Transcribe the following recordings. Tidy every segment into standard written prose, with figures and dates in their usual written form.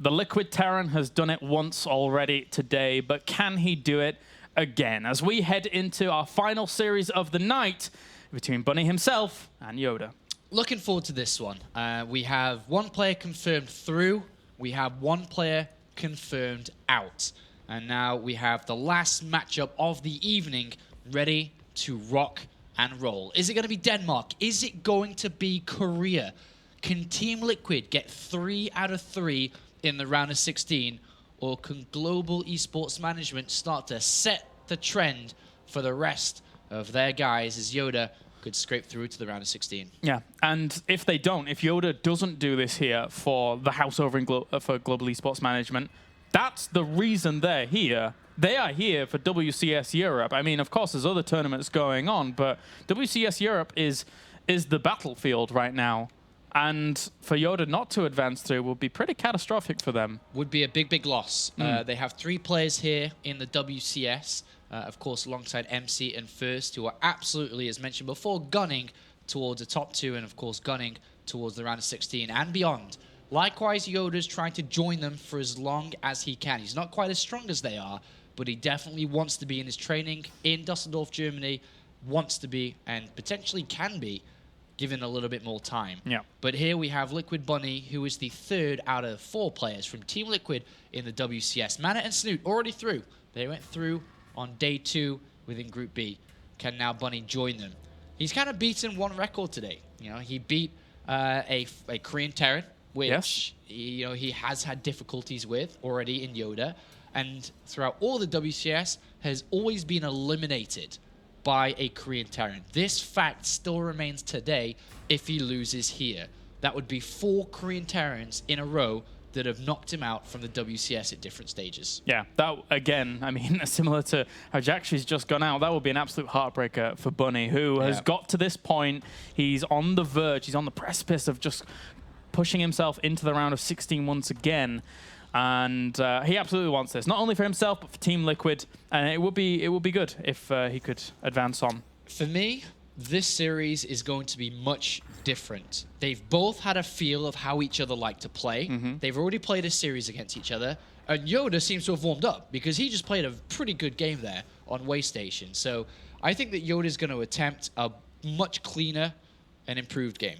The Liquid Terran has done it once already today, but can he do it again? As we head into our final series of the night between Bunny himself and YoDa. Looking forward to this one. We have one player confirmed through. We have one player confirmed out. And now we have the last matchup of the evening ready to rock and roll. Is it going to be Denmark? Is it going to be Korea? Can Team Liquid get 3 out of 3 in the round of 16? Or can Global Esports Management start to set the trend for the rest of their guys as YoDa could scrape through to the round of 16? Yeah, and if they don't, if YoDa doesn't do this here for the house over in for Global Esports Management, that's the reason they're here. They are here for WCS Europe. I mean, of course, there's other tournaments going on, but WCS Europe is the battlefield right now. And for YoDa not to advance through would be pretty catastrophic for them. Would be a big, big loss. They have 3 players here in the WCS. Of course, alongside MC and First, who are absolutely, as mentioned before, gunning towards the top 2 and, of course, gunning towards the round of 16 and beyond. Likewise, YoDa's trying to join them for as long as he can. He's not quite as strong as they are, but he definitely wants to be in his training in Dusseldorf, Germany, wants to be and potentially can be given a little bit more time. Yeah. But here we have Liquid Bunny, who is the 3rd out of 4 players from Team Liquid in the WCS. Mana and Snoot already through. They went through on day 2 within Group B. Can now Bunny join them? He's kind of beaten one record today. You know, he beat a Korean Terran, which he has had difficulties with already in YoDa, and throughout all the WCS has always been eliminated by a Korean Terran. This fact still remains today if he loses here. That would be 4 Korean Terrans in a row that have knocked him out from the WCS at different stages. Yeah, that, again, I mean, similar to how Jackshi's just gone out, that would be an absolute heartbreaker for Bunny, who has got to this point. He's on the verge, he's on the precipice of just pushing himself into the round of 16 once again. And he absolutely wants this, not only for himself, but for Team Liquid. And it would be good if he could advance on. For me, this series is going to be much different. They've both had a feel of how each other like to play. They've already played a series against each other. And YoDa seems to have warmed up because he just played a pretty good game there on Waystation. So I think that YoDa is going to attempt a much cleaner and improved game.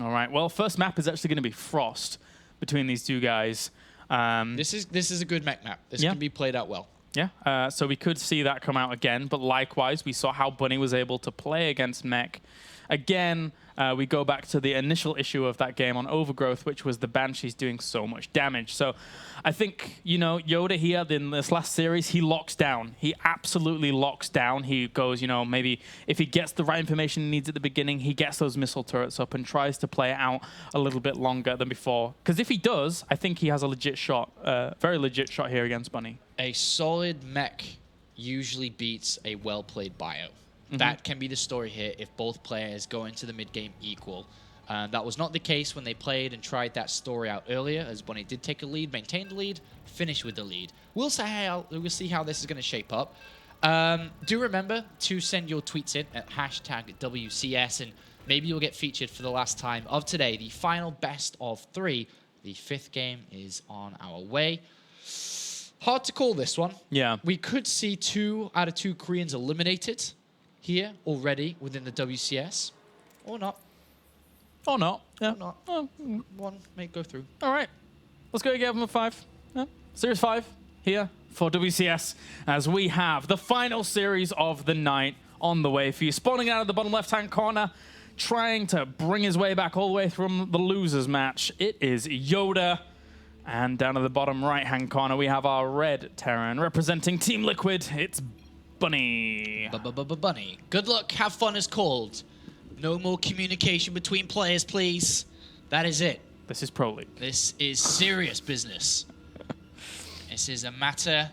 All right, well, first map is actually going to be Frost between these two guys. This is a good mech map. This can be played out well. Yeah, so we could see that come out again, but likewise, we saw how Bunny was able to play against Mech. Again, we go back to the initial issue of that game on Overgrowth, which was the Banshees doing so much damage. So I think, you know, YoDa here in this last series, he locks down. He absolutely locks down. He goes, you know, maybe if he gets the right information he needs at the beginning, he gets those missile turrets up and tries to play it out a little bit longer than before. Because if he does, I think he has a legit shot, very legit shot here against Bunny. A solid mech usually beats a well-played bio. That can be the story here if both players go into the mid-game equal. That was not the case when they played and tried that story out earlier, as Bunny did take a lead, maintain the lead, finish with the lead. We'll see how this is going to shape up. Do remember to send your tweets in at #WCS, and maybe you'll get featured for the last time of today, the final best of 3. The 5th game is on our way. Hard to call this one. Yeah. We could see 2 out of 2 Koreans eliminated here already within the WCS, or not. Or not. Yeah. Or not. Oh. One may go through. All right. Let's go again with 5. Yeah. Series 5 here for WCS, as we have the final series of the night on the way for you. Spawning out of the bottom left-hand corner, trying to bring his way back all the way from the losers match. It is YoDa. And down at the bottom right-hand corner, we have our red Terran representing Team Liquid. It's Bunny. Bunny. Good luck. Have fun is called. No more communication between players, please. That is it. This is Pro League. This is serious business. This is a matter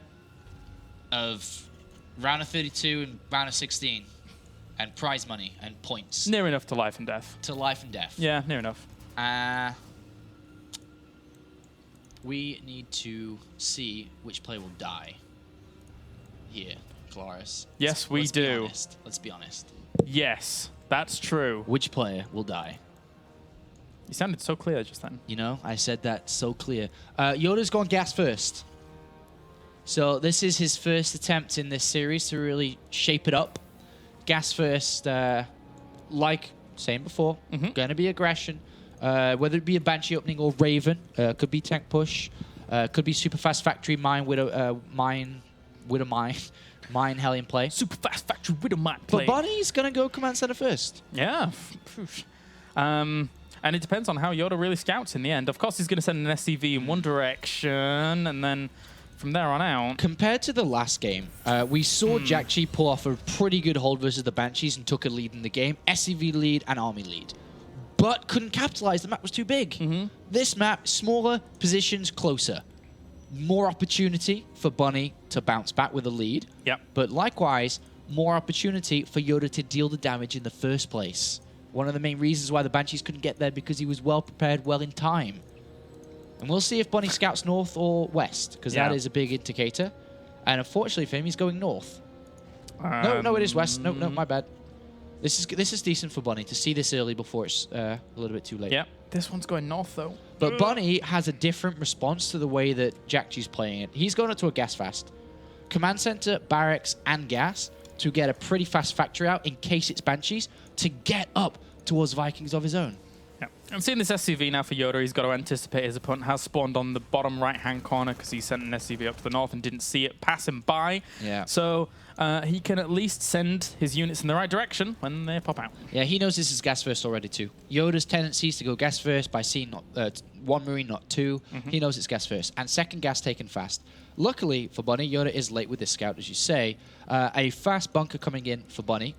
of round of 32 and round of 16. And prize money and points. Near enough to life and death. To life and death. Yeah, near enough. We need to see which player will die here, Claris. Yes, we do. Let's be honest. Yes, that's true. Which player will die? You sounded so clear just then. You know, I said that so clear. YoDa's gone gas first. So this is his first attempt in this series to really shape it up. Gas first, like saying before, going to be aggression. Whether it be a Banshee opening or Raven, could be tank push, could be super fast factory mine with a mine Hellion play. Super fast factory with a mine play. But Bunny's going to go command center first. Yeah. And it depends on how YoDa really scouts in the end. Of course, he's going to send an SCV in one direction, and then from there on out. Compared to the last game, we saw Jack G pull off a pretty good hold versus the Banshees and took a lead in the game. SCV lead and Army lead. But couldn't capitalize. The map was too big. This map, smaller, positions closer. More opportunity for Bunny to bounce back with a lead. Yep. But likewise, more opportunity for YoDa to deal the damage in the first place. One of the main reasons why the Banshees couldn't get there because he was well prepared, well in time. And we'll see if Bunny scouts north or west, because that is a big indicator. And unfortunately for him, he's going north. No, it is west. No, my bad. This is decent for Bunny to see this early before it's a little bit too late. Yeah, this one's going north, though. But Bunny has a different response to the way that Jack G's playing it. He's going up to a gas fast. Command center, barracks, and gas to get a pretty fast factory out in case it's Banshees to get up towards Vikings of his own. Yeah. I'm seeing this SCV now for YoDa. He's got to anticipate his opponent has spawned on the bottom right-hand corner because he sent an SCV up to the north and didn't see it pass him by. Yeah. So he can at least send his units in the right direction when they pop out. Yeah, he knows this is gas first already too. YoDa's tendency is to go gas first by seeing one Marine, not two. He knows it's gas first. And second gas taken fast. Luckily for Bunny, YoDa is late with this scout, as you say. A fast bunker coming in for Bunny,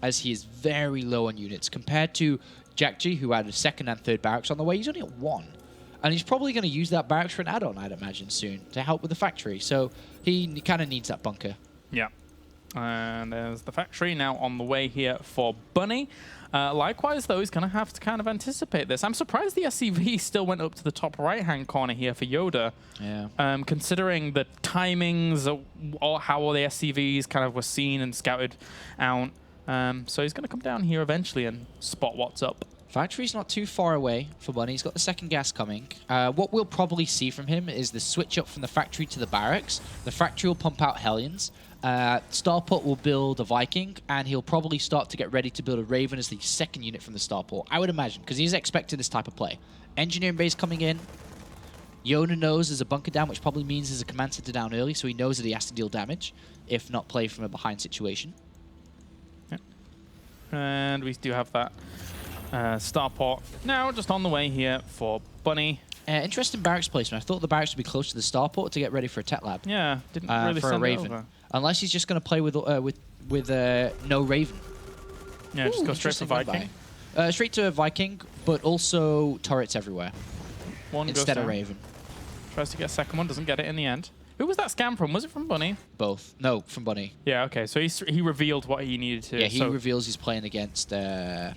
as he is very low on units. Compared to Jack G, who had a second and third barracks on the way, he's only at one. And he's probably going to use that barracks for an add-on, I'd imagine, soon, to help with the factory. So he kind of needs that bunker. Yeah. And there's the factory now on the way here for Bunny. Likewise, though, he's going to have to kind of anticipate this. I'm surprised the SCV still went up to the top right-hand corner here for YoDa. Yeah. Considering the timings, or how all the SCVs kind of were seen and scouted out. So he's going to come down here eventually and spot what's up. Factory's not too far away for Bunny. He's got the second gas coming. What we'll probably see from him is the switch up from the factory to the barracks. The factory will pump out Hellions. Starport will build a Viking, and he'll probably start to get ready to build a Raven as the second unit from the Starport, I would imagine, because he's expecting this type of play. Engineering base coming in. YoDa knows there's a bunker down, which probably means there's a command center down early, so he knows that he has to deal damage, if not play from a behind situation. And we do have that Starport now just on the way here for Bunny. Interesting barracks placement. I thought the barracks would be close to the Starport to get ready for a Tech Lab. Yeah, didn't really for a send Raven. it over. Unless he's just going to play with no Raven. Yeah, just go straight for Viking. Straight to a Viking, but also turrets everywhere. One instead goes of down. Raven. Tries to get a second one, doesn't get it in the end. Who was that scam from? Was it from Bunny? Both. No, from Bunny. Yeah, okay. So he revealed what he needed to. Yeah, he reveals he's playing against the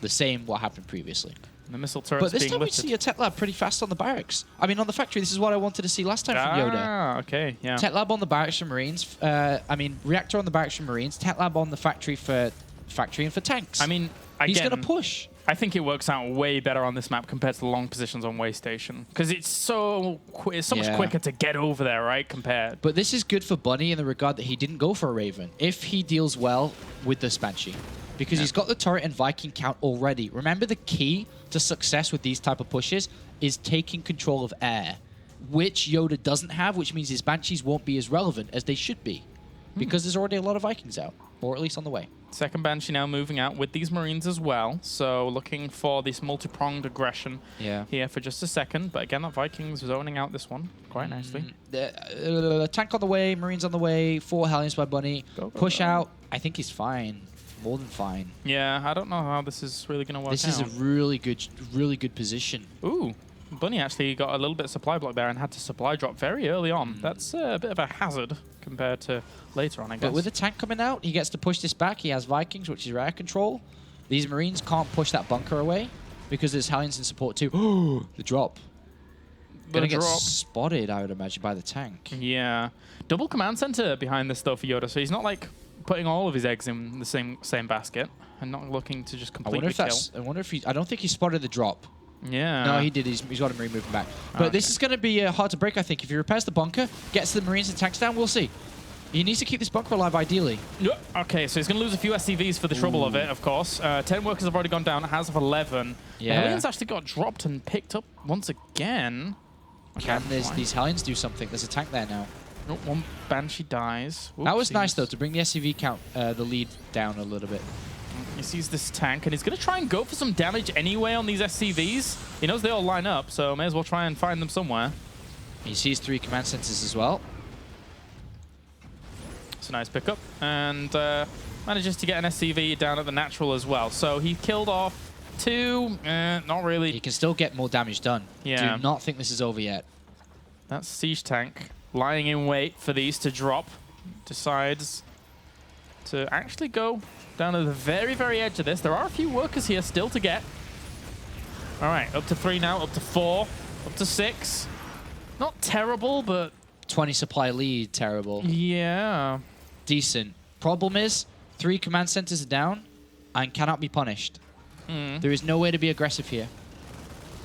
same what happened previously. The missile turrets But this being time we lifted. see a Tech Lab pretty fast on the barracks. I mean, on the factory, this is what I wanted to see last time from YoDa. Ah, okay, yeah. Tech Lab on the barracks for Marines. Reactor on the barracks for Marines. Tech Lab on the factory and for tanks. I mean, again, he's going to push. I think it works out way better on this map compared to the long positions on Way Station. Because it's so much quicker to get over there, right, compared. But this is good for Bunny in the regard that he didn't go for a Raven. If he deals well with the Banshee. Because he's got the turret and Viking count already. Remember, the key to success with these type of pushes is taking control of air, which YoDa doesn't have, which means his Banshees won't be as relevant as they should be. Because there's already a lot of Vikings out, or at least on the way. Second Banshee now moving out with these Marines as well. So looking for this multi-pronged aggression here for just a second. But again, that Vikings zoning out this one quite nicely. Tank on the way, Marines on the way, 4 Hellions by Bunny. Go, Push out. I think he's fine. More than fine. Yeah, I don't know how this is really going to work out. This is a really good position. Ooh, Bunny actually got a little bit of supply block there and had to supply drop very early on. That's a bit of a hazard compared to later on, I guess. But with the tank coming out, he gets to push this back. He has Vikings, which is air control. These Marines can't push that bunker away because there's Hellions in support too. The drop. Gonna get spotted, I would imagine, by the tank. Yeah. Double command center behind this, though, for YoDa. So he's not, like, putting all of his eggs in the same basket and not looking to just completely kill. I wonder if he... I don't think he spotted the drop. Yeah. No, he did. He's got a Marine moving back. But this is going to be hard to break, I think. If he repairs the bunker, gets the Marines and tanks down, we'll see. He needs to keep this bunker alive, ideally. Yep. Okay, so he's going to lose a few SCVs for the trouble of it, of course. 10 workers have already gone down. It has of 11. Yeah. The Hellions actually got dropped and picked up once again. Can these Hellions do something? There's a tank there now. Oh, one Banshee dies. That was Whoopsies. nice, though, to bring the SCV count, the lead down a little bit. He sees this tank, and he's going to try and go for some damage anyway on these SCVs. He knows they all line up, so may as well try and find them somewhere. He sees 3 command centers as well. It's a nice pickup, and manages to get an SCV down at the natural as well. So he killed off 2. Not really. He can still get more damage done. Yeah. Do not think this is over yet. That siege tank lying in wait for these to drop. Decides to actually go down to the very, very edge of this. There are a few workers here still to get. All right, up to 3 now, up to 4, up to 6. Not terrible, but 20 supply lead, terrible. yeah. Decent. Problem is, 3 command centers are down and cannot be punished. There is no way to be aggressive here.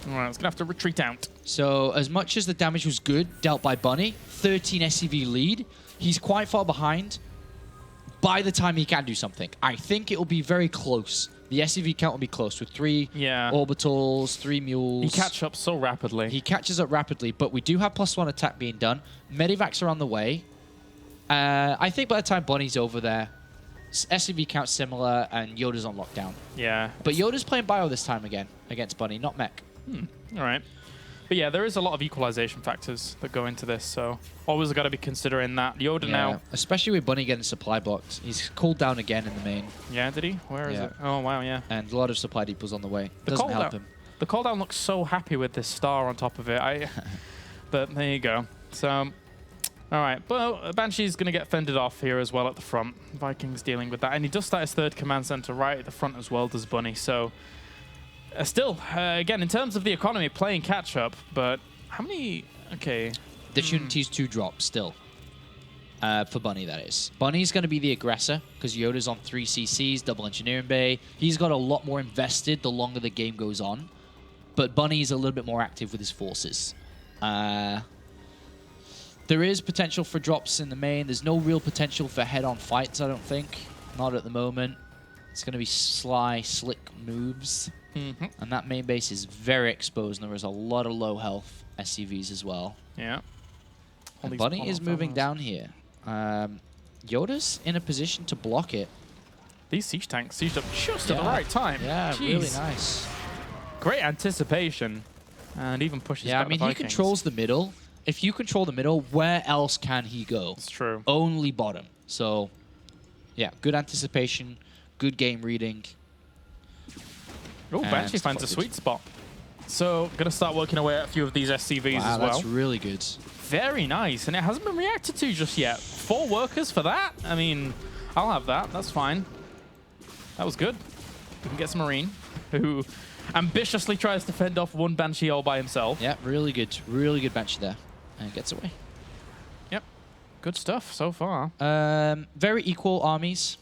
All right, it's going to have to retreat out. So as much as the damage was good dealt by Bunny, 13 SCV lead, he's quite far behind by the time he can do something. I think it will be very close. The SCV count will be close with 3 orbitals, 3 mules. He catches up so rapidly. He catches up rapidly, but we do have +1 attack being done. Medivacs are on the way. I think by the time Bunny's over there, SCV count's similar and YoDa's on lockdown. Yeah. But YoDa's playing bio this time again against Bunny, not Mech. All right. But yeah, there is a lot of equalization factors that go into this, so always got to be considering that. YoDa now. Especially with Bunny getting supply blocked. He's cooled down again in the main. Yeah, did he? Where is Yeah. it? Oh, wow, yeah. And a lot of supply depots on the way. The Doesn't help him. The cooldown looks so happy with this star on top of it. But there you go. So, all right. Well, Banshee's going to get fended off here as well at the front. Vikings dealing with that. And he does start his 3rd command center right at the front as well, does Bunny. So, still, again, in terms of the economy, playing catch-up, but how many... Okay. The opportunities to drop still. For Bunny, that is. Bunny's going to be the aggressor because YoDa's on 3 CCs, double engineering bay. He's got a lot more invested the longer the game goes on. But Bunny's a little bit more active with his forces. There is potential for drops in the main. There's no real potential for head-on fights, I don't think. Not at the moment. It's going to be sly, slick moves. And that main base is very exposed, and there is a lot of low health SCVs as well. Yeah. And Bunny is moving down here. YoDa's in a position to block it. These siege tanks sieged up just at the right time. Yeah, Jeez. really nice. Great anticipation. And even pushes Yeah, I back mean, the he Vikings. controls the middle. If you control the middle, where else can he go? It's true. Only bottom. So, yeah, good anticipation, good game reading. Oh, Banshee finds a sweet spot. So, going to start working away at a few of these SCVs as well. That's really good. Very nice. And it hasn't been reacted to just yet. 4 workers for that? I mean, I'll have that. That's fine. That was good. We can get some Marine, who ambitiously tries to fend off 1 Banshee all by himself. Yeah, really good. Really good Banshee there. And gets away. Yep. Good stuff so far. Very equal armies.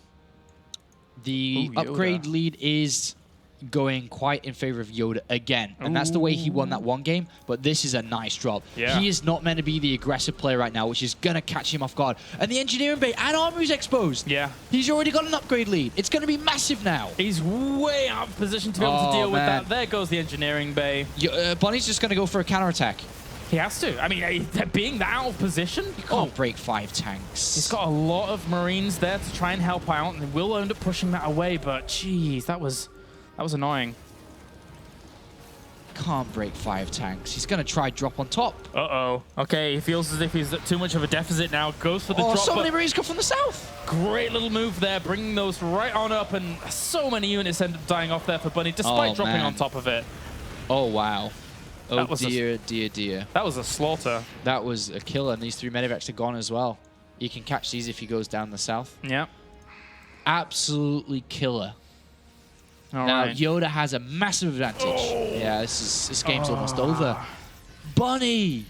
The Ooh, upgrade YoDa. lead is going quite in favor of YoDa again. And that's the way he won that one game, but this is a nice drop. Yeah. He is not meant to be the aggressive player right now, which is going to catch him off guard. And the engineering bay and armory's exposed. Yeah. He's already got an upgrade lead. It's going to be massive now. He's way out of position to be able to deal with that. There goes the engineering bay. Bunny's just going to go for a counterattack. He has to. I mean, being that out of position, You can't break 5 tanks. he's got a lot of Marines there to try and help out, and will end up pushing that away. But geez, that was annoying. Can't break 5 tanks. He's going to try drop on top. Uh-oh. Okay, he feels as if he's at too much of a deficit now. Goes for the drop. So many but Marines come from the south. great little move there, bringing those right on up, and so many units end up dying off there for Bunny, despite dropping on top of it. Oh, wow. Oh, That was dear, dear, dear. That was a slaughter. That was a killer, and these 3 medivacs are gone as well. You can catch these if he goes down the south. Yeah. Absolutely killer. All Now, right. YoDa has a massive advantage. Yeah, this game's almost over. Bunny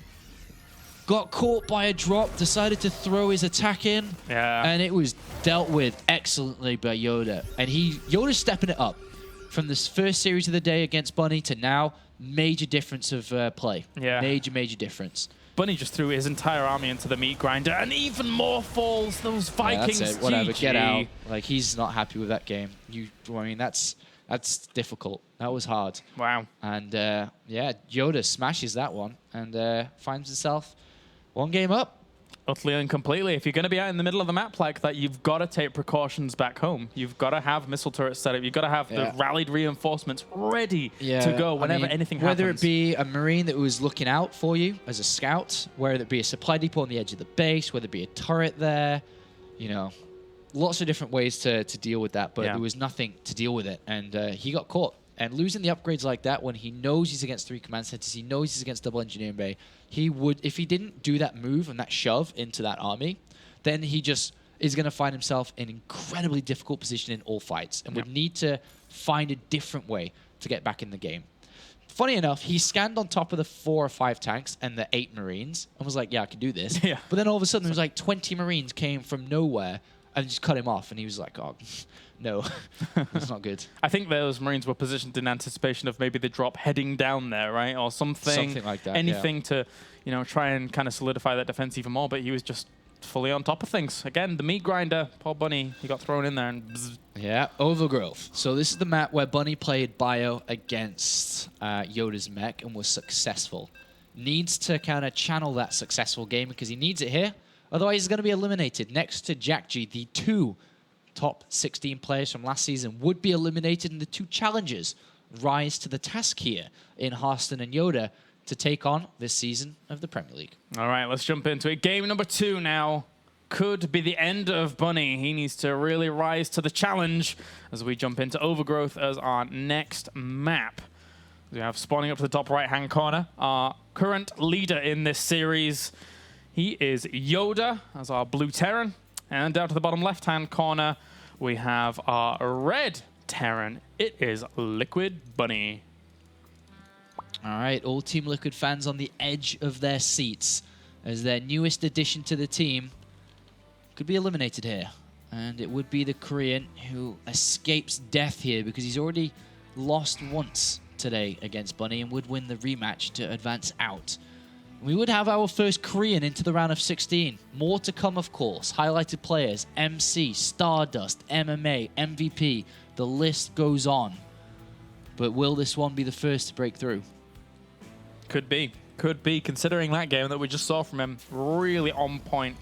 got caught by a drop, decided to throw his attack in, Yeah. and it was dealt with excellently by YoDa. And YoDa's stepping it up. from this first series of the day against Bunny to now, major difference of play. Yeah. Major difference. Bunny just threw his entire army into the meat grinder, and even more falls. Those Vikings. Yeah, that's it. Whatever, GG. get out. Like, he's not happy with that game. I mean, that's difficult. That was hard. Wow. And yeah, YoDa smashes that one and finds himself one game up. Utterly and completely. If you're going to be out in the middle of the map like that, you've got to take precautions back home. You've got to have missile turrets set up. You've got to have the rallied reinforcements ready to go whenever anything happens. Whether it be a Marine that was looking out for you as a scout, whether it be a supply depot on the edge of the base, whether it be a turret there, you know, lots of different ways to deal with that, but there was nothing to deal with it, and he got caught. And losing the upgrades like that when he knows he's against 3 command centers, he knows he's against double engineering bay, he would, if he didn't do that move and that shove into that army, then he just is going to find himself in an incredibly difficult position in all fights and would need to find a different way to get back in the game. Funny enough, he scanned on top of the 4 or 5 tanks and the 8 Marines and was like, yeah, I can do this. Yeah. But then all of a sudden, there was like 20 Marines came from nowhere and just cut him off. And he was like, oh, no, it's not good. I think those Marines were positioned in anticipation of maybe the drop heading down there, right? Or something. Something like that, Anything to, you know, try and kind of solidify that defense even more. But he was just fully on top of things. Again, the meat grinder, poor Bunny, he got thrown in there and bzz. Yeah, Overgrowth. So this is the map where Bunny played Bio against YoDa's mech and was successful. Needs to kind of channel that successful game because he needs it here. Otherwise, he's going to be eliminated. Next to Jack G, the 2 top 16 players from last season would be eliminated, and the 2 challengers rise to the task here in Harston and YoDa to take on this season of the Premier League. All right, let's jump into it. Game number 2 now. Could be the end of Bunny. He needs to really rise to the challenge as we jump into Overgrowth as our next map. We have spawning up to the top right-hand corner, our current leader in this series. He is YoDa as our blue Terran. And down to the bottom left-hand corner, we have our red Terran. It is Liquid Bunny. All right, all Team Liquid fans on the edge of their seats as their newest addition to the team could be eliminated here. And it would be the Korean who escapes death here because he's already lost once today against Bunny and would win the rematch to advance out. We would have our first Korean into the round of 16. More to come, of course. Highlighted players, MC, Stardust, MMA, MVP. The list goes on. But will this one be the first to break through? Could be. Could be, considering that game that we just saw from him. Really on point.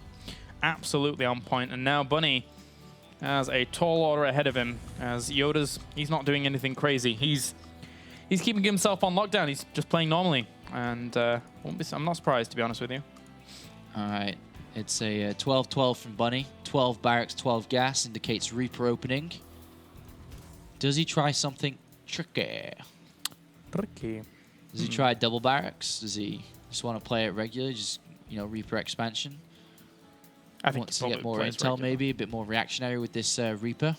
Absolutely on point. And now Bunny has a tall order ahead of him as YoDa's, he's not doing anything crazy. He's keeping himself on lockdown. He's just playing normally. And I'm not surprised, to be honest with you. All right. It's a 12-12 from Bunny. 12 barracks, 12 gas indicates Reaper opening. Does he try something tricky? Tricky. Does he try double barracks? Does he just want to play it regular? Just, you know, Reaper expansion? I think wants to get more intel, maybe a bit more reactionary with this Reaper.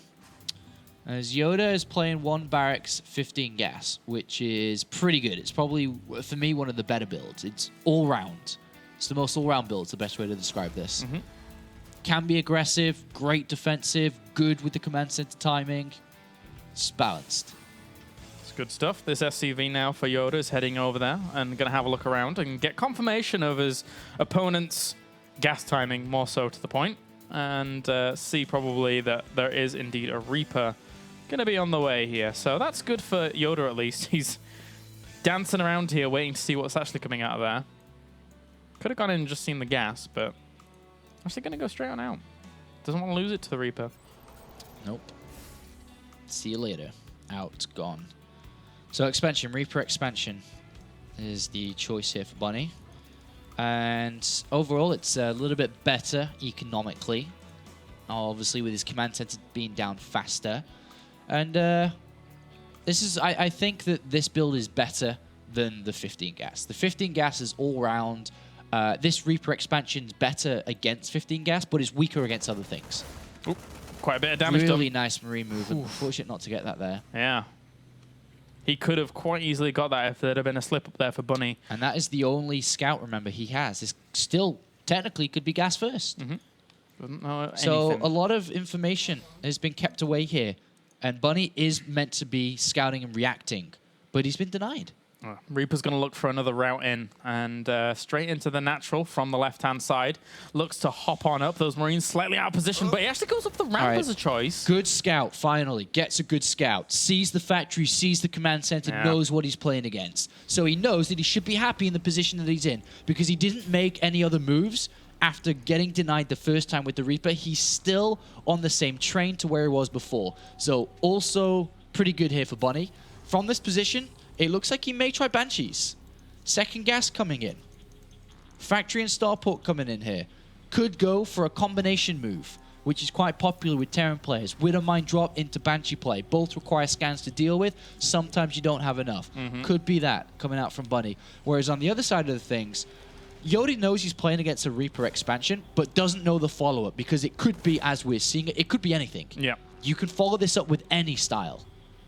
As YoDa is playing 1 barracks, 15 gas, which is pretty good. It's probably, for me, one of the better builds. It's all-round. It's the most all-round build. It's the best way to describe this. Can be aggressive, great defensive, good with the command center timing. It's balanced. It's good stuff. This SCV now for YoDa is heading over there and going to have a look around and get confirmation of his opponent's gas timing, more so to the point, and see probably that there is indeed a Reaper going to be on the way here. So that's good for YoDa at least. He's dancing around here waiting to see what's actually coming out of there. Could have gone in and just seen the gas, but actually going to go straight on out. Doesn't want to lose it to the Reaper. Nope. See you later. Out, gone. So expansion, Reaper expansion is the choice here for Bunny. And overall, it's a little bit better economically. Obviously, with his command center being down faster. And this is, I think that this build is better than the 15 gas. The 15 gas is all round. This Reaper expansion is better against 15 gas, but it's weaker against other things. Ooh, quite a bit of damage Really done. nice Marine move. Unfortunate not to get that there. Yeah. He could have quite easily got that if there'd have been a slip up there for Bunny. And that is the only scout, remember, he has. This still technically could be gas first. Doesn't know So anything. a lot of information has been kept away here And Bunny is meant to be scouting and reacting, but he's been denied. Reaper's going to look for another route in, and straight into the natural from the left-hand side. Looks to hop on up. Those Marines slightly out of position, but he actually goes up the ramp as a choice. Good scout, finally. Gets a good scout. Sees the factory, sees the command center, knows what he's playing against. So he knows that he should be happy in the position that he's in, because he didn't make any other moves after getting denied the first time with the Reaper. He's still on the same train to where he was before. So also pretty good here for Bunny. From this position, it looks like he may try Banshees. Second gas coming in. Factory and Starport coming in here. Could go for a combination move, which is quite popular with Terran players. Widow Mine drop into Banshee play. Both require scans to deal with. Sometimes you don't have enough. Could be that coming out from Bunny. Whereas on the other side of the things, YoDa knows he's playing against a Reaper expansion, but doesn't know the follow-up, because it could be, as we're seeing it, it could be anything. Yeah. You can follow this up with any style.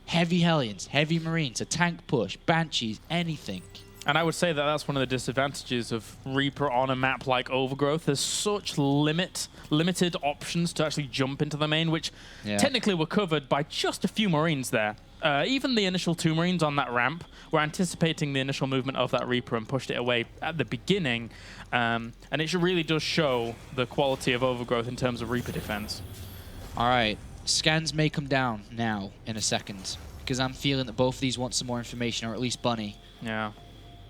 Heavy Hellions, Heavy Marines, a tank push, Banshees, anything. And I would say that that's one of the disadvantages of Reaper on a map like Overgrowth. There's such limited options to actually jump into the main, which technically were covered by just a few Marines there. Even the initial 2 Marines on that ramp were anticipating the initial movement of that Reaper and pushed it away at the beginning. And it really does show the quality of Overgrowth in terms of Reaper defense. All right. Scans may come down now in a second, because I'm feeling that both of these want some more information, or at least Bunny. Yeah.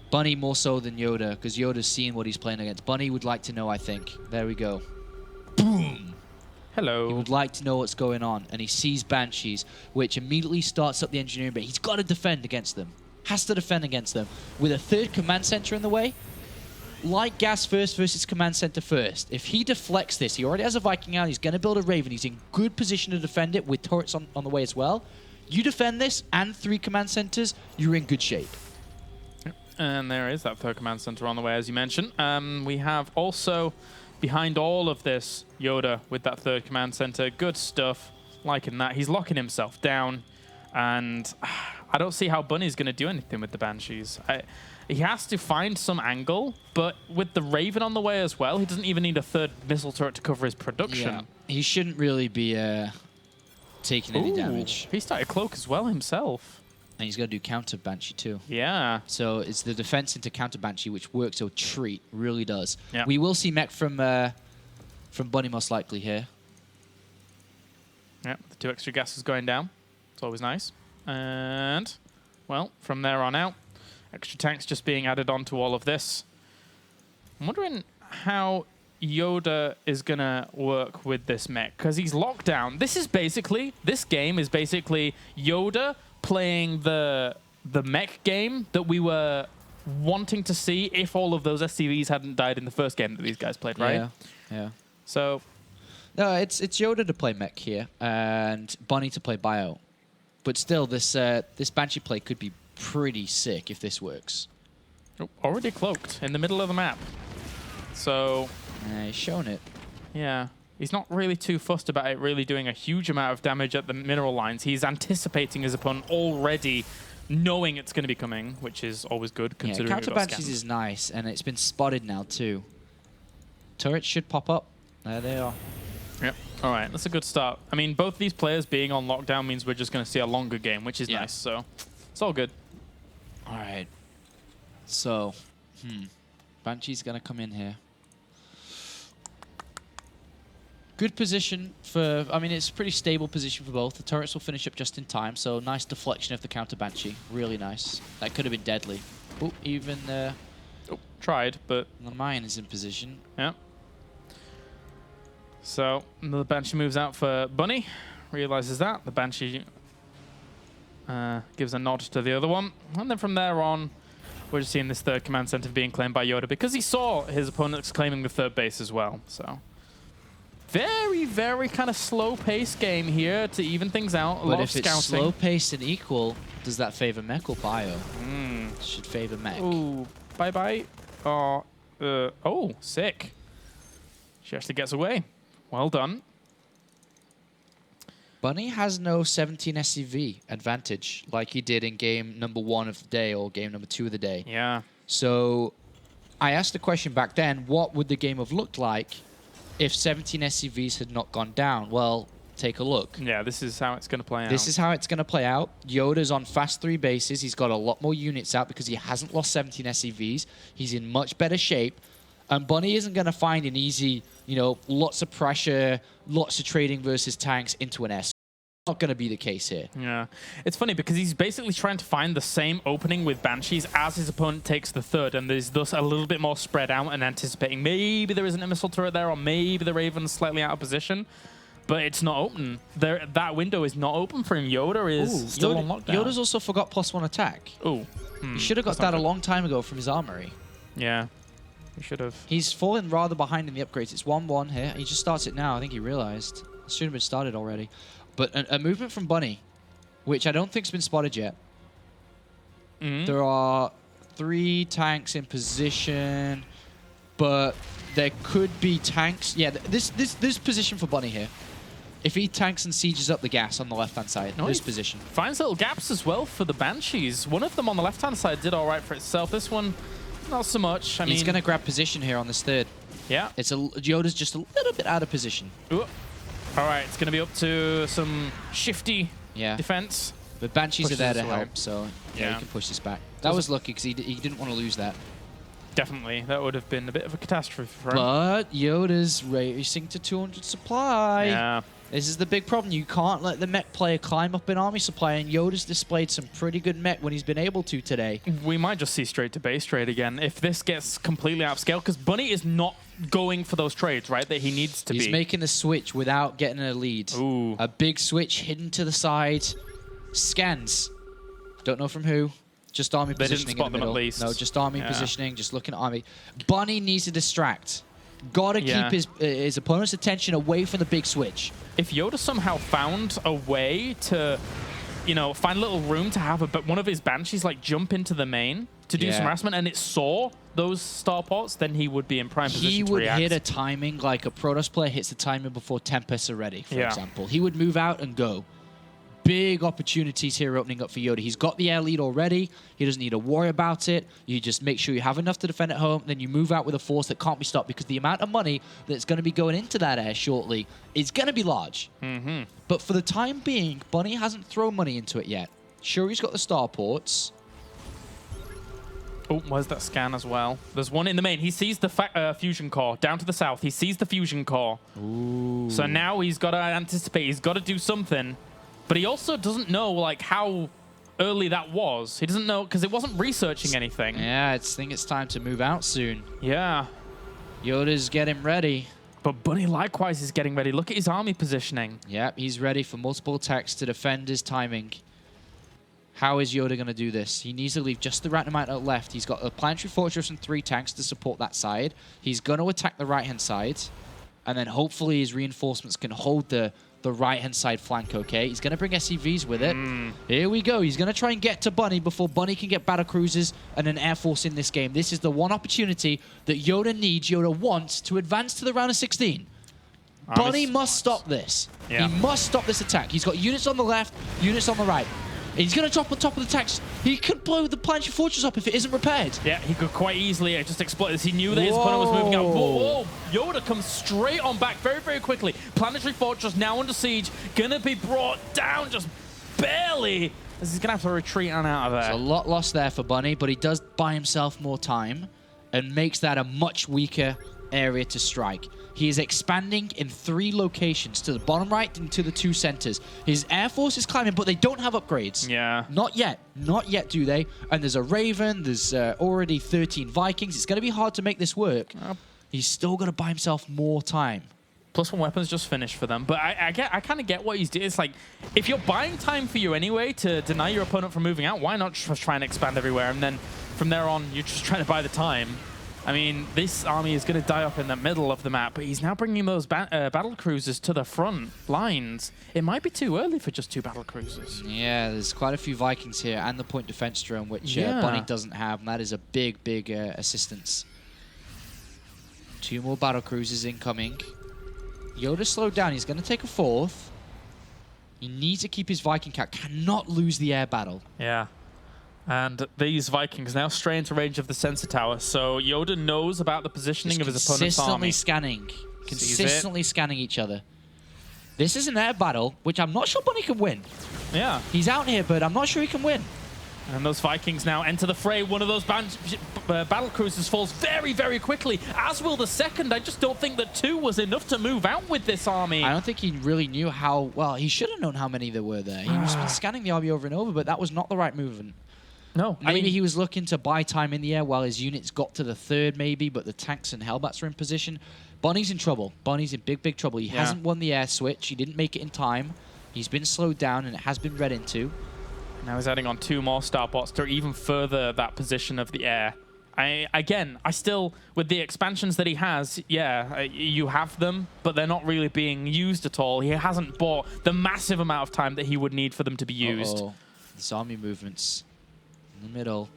Bunny more so than YoDa, because YoDa's seeing what he's playing against. Bunny would like to know, I think. There we go. Boom! Hello. He would like to know what's going on, and he sees Banshees, which immediately starts up the engineering bit. He's got to defend against them. Has to defend against them. With a 3rd command center in the way, like gas first versus command center first. If he deflects this, he already has a Viking out, he's going to build a Raven, he's in good position to defend it with turrets on the way as well. You defend this and 3 command centers, you're in good shape. And there is that 3rd command center on the way, as you mentioned. We have also, behind all of this, YoDa with that 3rd command center. Good stuff. Liking that. He's locking himself down. And I don't see how Bunny's going to do anything with the Banshees. He has to find some angle, but with the Raven on the way as well, he doesn't even need a 3rd missile turret to cover his production. Yeah. He shouldn't really be taking any damage. He started Cloak as well himself. And he's going to do counter Banshee too. Yeah. So it's the defense into counter Banshee, which works a treat, really does. Yep. We will see mech from Bunny most likely here. Yep, the 2 extra gases going down. It's always nice. And, well, from there on out, extra tanks just being added on to all of this. I'm wondering how YoDa is going to work with this mech, because he's locked down. This game is basically YoDa playing the mech game that we were wanting to see if all of those SCVs hadn't died in the first game that these guys played, right? Yeah. So, no, it's YoDa to play mech here and Bunny to play bio. But still, this Banshee play could be pretty sick if this works. already cloaked in the middle of the map. So, he's shown it. Yeah. He's not really too fussed about it really doing a huge amount of damage at the mineral lines. He's anticipating his opponent already knowing it's going to be coming, which is always good considering counter Banshees is nice, and it's been spotted now too. Turrets should pop up. There they are. Yep. All right, that's a good start. I mean, both these players being on lockdown means we're just going to see a longer game, which is nice. So it's all good. All right. So, Banshee's going to come in here. Good position for, I mean, it's a pretty stable position for both. The turrets will finish up just in time, so nice deflection of the counter Banshee. Really nice. That could have been deadly. Oh, even tried, but the mine is in position. Yeah. So the Banshee moves out for Bunny. Realizes that. The Banshee gives a nod to the other one. And then from there on, we're just seeing this third command center being claimed by YoDa because he saw his opponents claiming the third base as well. So very, very kind of slow-paced game here to even things out. A lot of scouting. But if it's slow-paced and equal, does that favor mech or bio? Should favor mech. Ooh, bye-bye. Oh, sick. She actually gets away. Well done. Bunny has no 17 SCV advantage like he did in game number 1 of the day or game number 2 of the day. Yeah. So I asked the question back then, what would the game have looked like if 17 SCVs had not gone down? Well, take a look. Yeah, this is how it's going to play out. This is how it's going to play out. YoDa's on fast 3 bases. He's got a lot more units out because he hasn't lost 17 SCVs. He's in much better shape. And Bunny isn't going to find an easy, you know, lots of pressure, lots of trading versus tanks into an S. Not going to be the case here. Yeah. It's funny because he's basically trying to find the same opening with Banshees as his opponent takes the third, and there's thus a little bit more spread out and anticipating maybe there isn't a missile turret there, or maybe the Raven's slightly out of position. But it's not open. That window is not open for him. YoDa is still on lockdown. YoDa's also forgot +1 attack. Ooh. He should have got that a long time ago from his armory. Yeah. He should have. He's fallen rather behind in the upgrades. It's 1-1 here. He just starts it now. I think he realized. It should have been started already. But a movement from Bunny, which I don't think's been spotted yet. There are 3 tanks in position, but there could be tanks. Yeah, this position for Bunny here. If he tanks and sieges up the gas on the left-hand side, this position. Finds little gaps as well for the Banshees. One of them on the left-hand side did all right for itself. This one, not so much. I mean, he's going to grab position here on this third. Yeah. YoDa's just a little bit out of position. Ooh. All right, it's going to be up to some shifty defense. But Banshees are there to help, so yeah, he can push this back. That was lucky because he didn't want to lose that. Definitely. That would have been a bit of a catastrophe for him. But YoDa's racing to 200 supply. Yeah. This is the big problem. You can't let the mech player climb up in army supply, and YoDa's displayed some pretty good mech when he's been able to today. We might just see straight to base trade again if this gets completely out of scale, because Bunny is not going for those trades, right, that he needs to be. He's making the switch without getting a lead. Ooh. A big switch hidden to the side. Scans. Don't know from who. Just army positioning didn't spot in the middle. them at least. No, just army positioning, just looking at army. Bunny needs to distract. Gotta keep his opponent's attention away from the big switch. If YoDa somehow found a way to, you know, find a little room to have one of his Banshees like jump into the main to do some harassment, and it saw those starports, then he would be in prime position to react. He would hit a timing like a Protoss player hits the timing before Tempests are ready, for example. He would move out and go. Big opportunities here opening up for YoDa. He's got the air lead already. He doesn't need to worry about it. You just make sure you have enough to defend at home, then you move out with a force that can't be stopped, because the amount of money that's going to be going into that air shortly is going to be large. But for the time being, Bunny hasn't thrown money into it yet. Sure, he's got the starports. Oh, where's that scan as well? There's one in the main. He sees the fusion core down to the south. He sees the fusion core. Ooh. So now he's got to anticipate. He's got to do something. But he also doesn't know like how early that was. He doesn't know because it wasn't researching anything. Yeah, I think it's time to move out soon. Yeah. YoDa's getting ready. But Bunny likewise is getting ready. Look at his army positioning. Yep, he's ready for multiple attacks to defend his timing. How is YoDa going to do this? He needs to leave just the right amount left. He's got a planetary fortress and 3 tanks to support that side. He's going to attack the right-hand side. And then hopefully his reinforcements can hold the right-hand side flank, okay? He's going to bring SCVs with it. Here we go. He's going to try and get to Bunny before Bunny can get battle cruisers and an air force in this game. This is the one opportunity that YoDa needs, YoDa wants to advance to the round of 16. Bunny must stop this. Yeah. He must stop this attack. He's got units on the left, units on the right. He's going to drop on top of the tanks. He could blow the planetary fortress up if it isn't repaired. Yeah, he could quite easily just exploit this. He knew that his opponent was moving out. Whoa, whoa. YoDa comes straight on back very, very quickly. Planetary fortress now under siege. Going to be brought down just barely, as he's going to have to retreat on out of there. There's a lot lost there for Bunny, but he does buy himself more time and makes that a much weaker area to strike. He is expanding in 3 locations, to the bottom right and to the 2 centers. His air force is climbing, but they don't have upgrades. Yeah. Not yet. Not yet, do they? And there's a Raven. There's already 13 Vikings. It's going to be hard to make this work. He's still going to buy himself more time. +1 weapons just finished for them. But I kind of get what he's doing. It's like, if you're buying time for you anyway to deny your opponent from moving out, why not just try and expand everywhere? And then from there on, you're just trying to buy the time. I mean, this army is going to die up in the middle of the map, but he's now bringing those battle cruisers to the front lines. It might be too early for just 2 battle cruisers. Yeah, there's quite a few Vikings here and the point defense drone, which Bunny doesn't have, and that is a big, big assistance. 2 more battle cruisers incoming. YoDa slowed down. He's going to take a 4th. He needs to keep his Viking count. Cannot lose the air battle. Yeah. And these Vikings now stray into range of the sensor tower. So YoDa knows about the positioning of his opponent's army. Consistently scanning each other. This is an air battle, which I'm not sure Bunny can win. Yeah. He's out here, but I'm not sure he can win. And those Vikings now enter the fray. One of those battle cruisers falls very, very quickly, as will the second. I just don't think that 2 was enough to move out with this army. I don't think he really knew how... Well, he should have known how many there were there. He was been scanning the army over and over, but that was not the right movement. No. Maybe he was looking to buy time in the air while his units got to the third, maybe, but the tanks and Hellbats are in position. Bunny's in trouble. Bunny's in big, big trouble. He hasn't won the air switch. He didn't make it in time. He's been slowed down, and it has been read into. Now he's adding on 2 more starports to even further that position of the air. I still, with the expansions that he has, you have them, but they're not really being used at all. He hasn't bought the massive amount of time that he would need for them to be used. This army movements in the middle.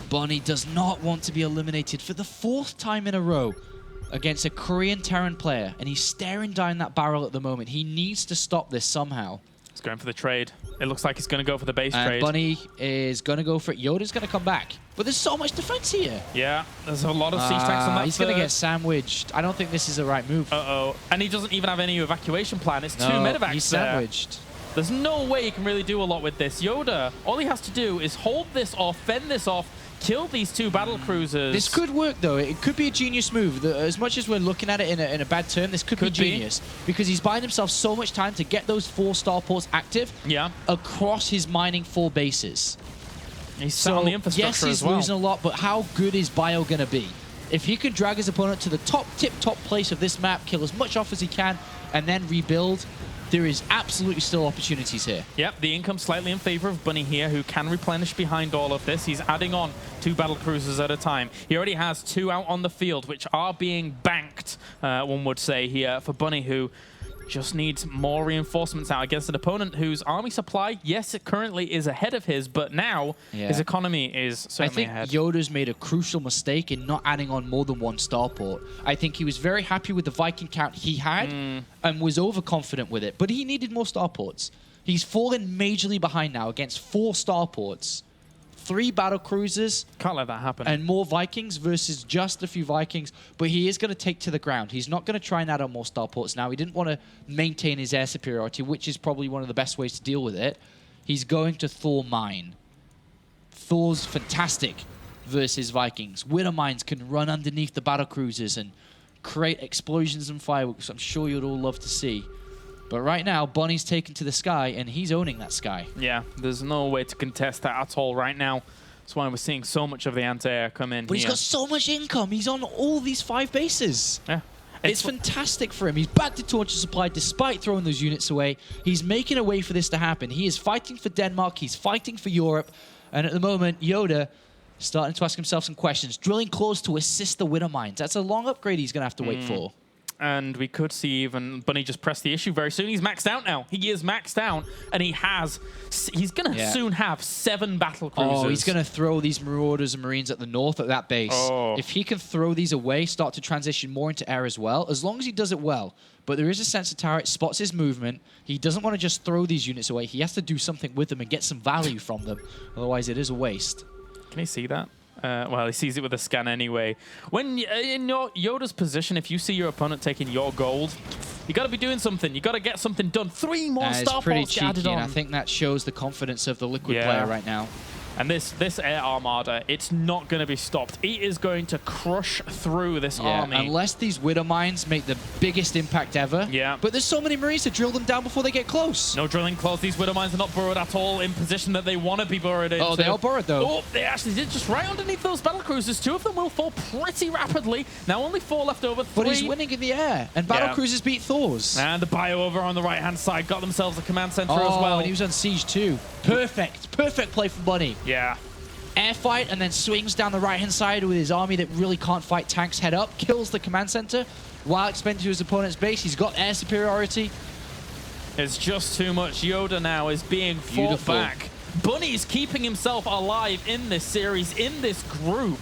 Bunny does not want to be eliminated for the 4th time in a row against a Korean Terran player, and he's staring down that barrel at the moment. He needs to stop this somehow. He's going for the trade. It looks like he's going to go for the base trade. Bunny is going to go for it. YoDa's going to come back. But there's so much defense here. Yeah, there's a lot of siege tanks on that. He's going to get sandwiched. I don't think this is the right move. Uh-oh. And he doesn't even have any evacuation plan. It's 2 medevacs he's sandwiched. There's no way he can really do a lot with this. YoDa, all he has to do is hold this off, fend this off, kill these 2 battle cruisers. This could work, though. It could be a genius move. As much as we're looking at it in a bad term, this could be genius. Because he's buying himself so much time to get those 4 starports active across his mining 4 bases. He's sat on the infrastructure yes, he's as well. losing a lot, but how good is Bio going to be? If he can drag his opponent to the tip-top place of this map, kill as much off as he can, and then rebuild, there is absolutely still opportunities here. Yep, the income slightly in favor of Bunny here, who can replenish behind all of this. He's adding on 2 battle cruisers at a time. He already has 2 out on the field, which are being banked, one would say here, for Bunny, who just needs more reinforcements out against an opponent whose army supply, yes, it currently is ahead of his, but now his economy is certainly ahead. I think YoDa's made a crucial mistake in not adding on more than 1 starport. I think he was very happy with the Viking count he had and was overconfident with it, but he needed more starports. He's fallen majorly behind now against 4 starports, 3 battle cruisers. Can't let that happen. And more Vikings versus just a few Vikings. But he is going to take to the ground. He's not going to try and add on more starports now. He didn't want to maintain his air superiority, which is probably one of the best ways to deal with it. He's going to Thor mine. Thor's fantastic versus Vikings. Widow mines can run underneath the battle cruisers and create explosions and fireworks. I'm sure you'd all love to see. But right now, Bunny's taken to the sky, and he's owning that sky. Yeah, there's no way to contest that at all right now. That's why we're seeing so much of the anti-air come in. But he's got so much income. He's on all these 5 bases. Yeah. It's fantastic for him. He's back to torture supply despite throwing those units away. He's making a way for this to happen. He is fighting for Denmark. He's fighting for Europe. And at the moment, YoDa starting to ask himself some questions. Drilling claws to assist the Widow mines. That's a long upgrade he's going to have to wait for. And we could see even Bunny just press the issue very soon. He's maxed out now. He is maxed out, and he's going to soon have 7 battle cruisers. Oh, he's going to throw these Marauders and Marines at the north at that base. Oh. If he can throw these away, start to transition more into air as well, as long as he does it well. But there is a sensor tower. It spots his movement. He doesn't want to just throw these units away. He has to do something with them and get some value from them. Otherwise, it is a waste. Can he see that? Well, he sees it with a scan anyway. When in YoDa's position, if you see your opponent taking your gold, you got to be doing something. You got to get something done. 3 more starports added on. And I think that shows the confidence of the Liquid player right now. And this air armada, it's not going to be stopped. It is going to crush through this army. Unless these Widow mines make the biggest impact ever. Yeah. But there's so many Marines to drill them down before they get close. No drilling close. These Widow mines are not burrowed at all in position that they want to be burrowed in. Oh, they are burrowed, though. Oh, they actually did just right underneath those battle cruisers. 2 of them will fall pretty rapidly. Now only 4 left over. 3. But he's winning in the air. And battle cruisers beat Thors. And the bio over on the right-hand side got themselves a command center as well. And he was on siege too. Perfect. Perfect play from Bunny. Yeah. Air fight and then swings down the right-hand side with his army that really can't fight tanks head up. Kills the command center while expending to his opponent's base. He's got air superiority. It's just too much. YoDa now is being fought back. Bunny's keeping himself alive in this series, in this group.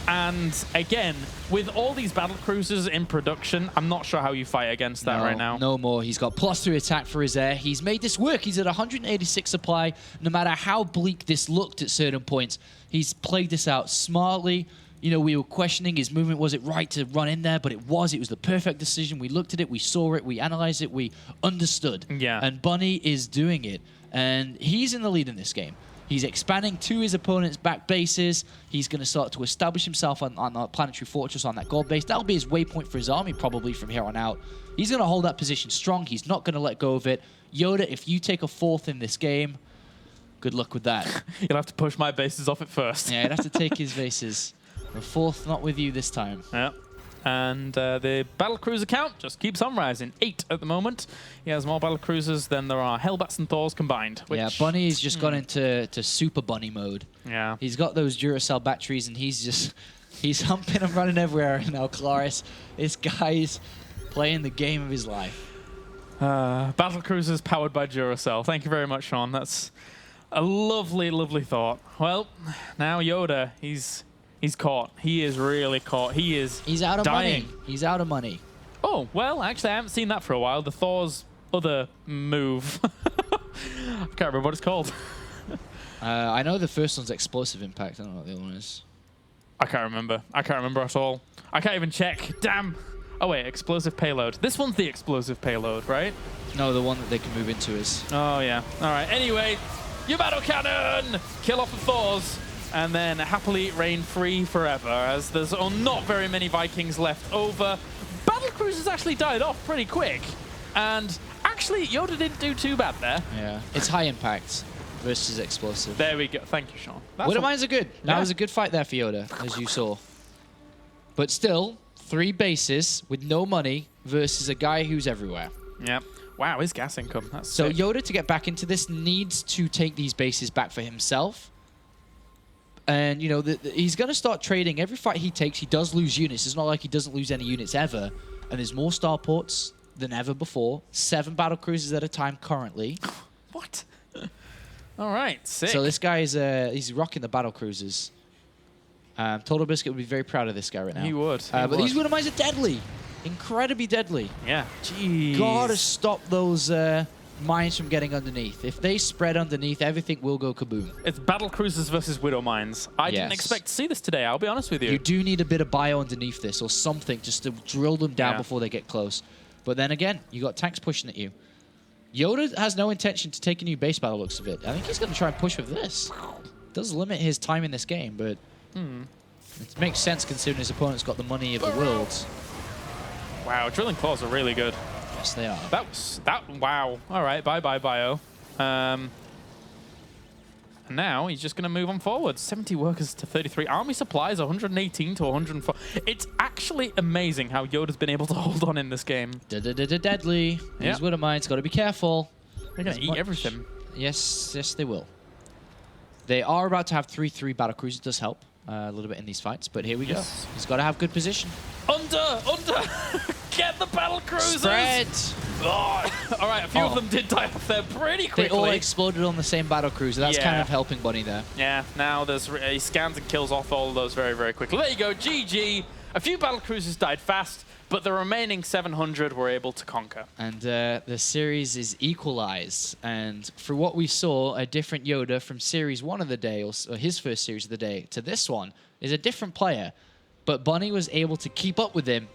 And again, with all these battle cruisers in production, I'm not sure how you fight against that right now. No more. He's got +3 attack for his air. He's made this work. He's at 186 supply. No matter how bleak this looked at certain points, he's played this out smartly. You know, we were questioning his movement. Was it right to run in there? But it was. It was the perfect decision. We looked at it. We saw it. We analyzed it. We understood. Yeah. And Bunny is doing it. And he's in the lead in this game. He's expanding to his opponent's back bases. He's going to start to establish himself on the planetary fortress on that gold base. That'll be his waypoint for his army probably from here on out. He's going to hold that position strong. He's not going to let go of it. YoDa, if you take a 4th in this game, good luck with that. You'll have to push my bases off it first. Yeah, he'd have to take his bases. The 4th not with you this time. Yeah. And the battlecruiser count just keeps on rising. 8 at the moment. He has more battlecruisers than there are Hellbats and Thors combined. Which, yeah, Bunny's just gone into Super Bunny mode. Yeah. He's got those Duracell batteries, and he's humping and running everywhere now, Claris. This guy's playing the game of his life. Battlecruisers powered by Duracell. Thank you very much, Sean. That's a lovely, lovely thought. Well, now YoDa, he's caught. He is really caught. He's out of dying. money. He's out of money. Oh, well, actually, I haven't seen that for a while. The Thor's other move. I can't remember what it's called. I know the first one's explosive impact. I don't know what the other one is. I can't remember. I can't remember at all. I can't even check. Damn. Oh, wait, explosive payload. This one's the explosive payload, right? No, the one that they can move into is. Oh, yeah. All right. Anyway, your battle cannon! Kill off the Thors. And then happily reign free forever, as there's not very many Vikings left over. Battlecruisers actually died off pretty quick. And actually, YoDa didn't do too bad there. Yeah. It's high impact versus explosive. There we go. Thank you, Sean. Widow Mines are good. That was a good fight there for YoDa, as you saw. But still, 3 bases with no money versus a guy who's everywhere. Yep. Wow, his gas income. That's so sick. YoDa, to get back into this, needs to take these bases back for himself. And, you know, he's going to start trading. Every fight he takes, he does lose units. It's not like he doesn't lose any units ever. And there's more starports than ever before. 7 battlecruisers at a time currently. What? All right, sick. So this guy is he's rocking the battlecruisers. Total Biscuit would be very proud of this guy right now. He would. But these Widow Mines are deadly. Incredibly deadly. Yeah. Jeez. Gotta stop those mines from getting underneath. If they spread underneath, everything will go kaboom. It's battlecruisers versus Widow Mines. I didn't expect to see this today, I'll be honest with you. You do need a bit of bio underneath this or something just to drill them down before they get close. But then again, you got tanks pushing at you. YoDa has no intention to take a new base by the looks of it. I think he's going to try and push with this. Does limit his time in this game, but it makes sense considering his opponent's got the money of the world. Wow, drilling claws are really good. Yes, they are. Wow. All right, bye-bye, bio. And now he's just going to move on forward. 70 workers to 33. Army supplies 118 to 104. It's actually amazing how YoDa's been able to hold on in this game. Deadly. These Widow Mines, got to be careful. They're going to eat everything. Yes, they will. They are about to have 3-3 battlecruisers. Does help a little bit in these fights, but here we go. He's got to have good position. Under! Get the battlecruisers! Spread! Oh. All right, a few of them did die off there pretty quickly. They all exploded on the same battlecruiser. That's kind of helping Bunny there. Yeah, now he scans and kills off all of those very, very quickly. There you go, GG. A few battlecruisers died fast, but the remaining 700 were able to conquer. And the series is equalized. And for what we saw, a different YoDa from Series 1 of the day, or his first series of the day, to this one is a different player. But Bunny was able to keep up with him,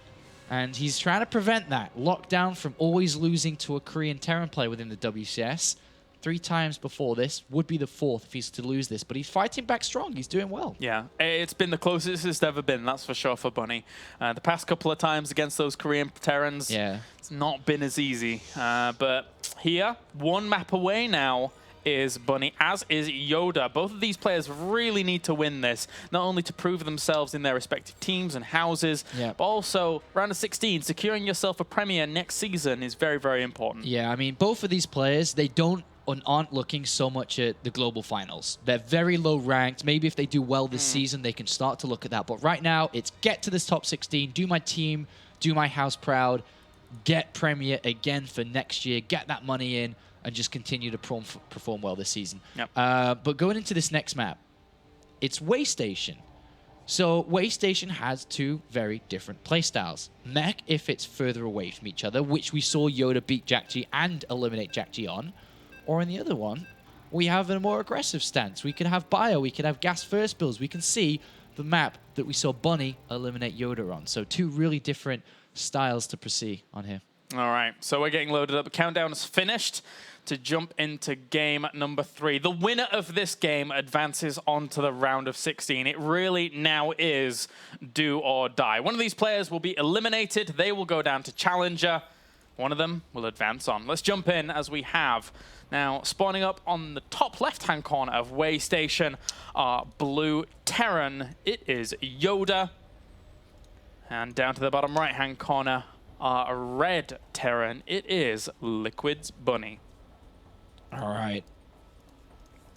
and he's trying to prevent that. Lockdown from always losing to a Korean Terran player within the WCS. 3 times before this, would be the 4th if he's to lose this, but he's fighting back strong. He's doing well. Yeah, it's been the closest it's ever been, that's for sure for Bunny. The past couple of times against those Korean Terrans, it's not been as easy. But here, 1 map away now is Bunny, as is YoDa. Both of these players really need to win this, not only to prove themselves in their respective teams and houses, but also round of 16, securing yourself a premier next season is very, very important. Yeah, I mean, both of these players, they aren't looking so much at the global finals. They're very low ranked. Maybe if they do well this season, they can start to look at that. But right now, it's get to this top 16, do my team, do my house proud, get Premier again for next year, get that money in, and just continue to perform well this season. But going into this next map, it's Waystation. So Waystation has 2 very different playstyles. Mech, if it's further away from each other, which we saw YoDa beat Jack G and eliminate Jack G on. Or in the other one, we have a more aggressive stance. We can have bio, we can have gas first builds. We can see the map that we saw Bunny eliminate YoDa on. So 2 really different styles to proceed on here. All right, so we're getting loaded up. The countdown is finished to jump into game number 3. The winner of this game advances on to the round of 16. It really now is do or die. One of these players will be eliminated. They will go down to Challenger. One of them will advance on. Let's jump in as we have now spawning up on the top left-hand corner of Way Station are blue Terran. It is YoDa. And down to the bottom right-hand corner are red Terran. It is Liquid's Bunny. All right.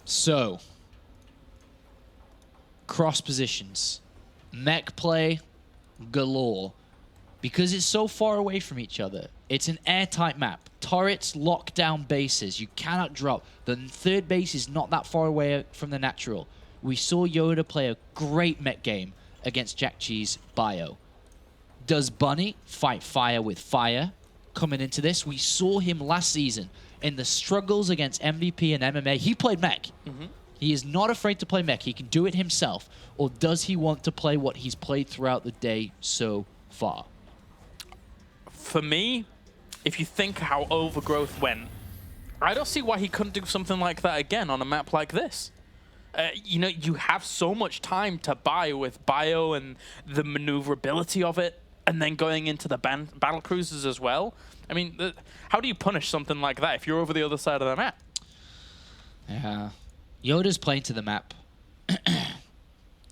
So, cross positions. Mech play galore. Because it's so far away from each other, it's an airtight map. Turrets lock down bases. You cannot drop. The 3rd base is not that far away from the natural. We saw YoDa play a great mech game against Jack Cheese Bio. Does Bunny fight fire with fire coming into this? We saw him last season in the struggles against MVP and MMA. He played mech. He is not afraid to play mech. He can do it himself. Or does he want to play what he's played throughout the day so far? For me, if you think how Overgrowth went, I don't see why he couldn't do something like that again on a map like this. You know, you have so much time to buy with Bio and the maneuverability of it, and then going into the battle cruisers as well. I mean, how do you punish something like that if you're over the other side of the map? Yeah. YoDa's playing to the map.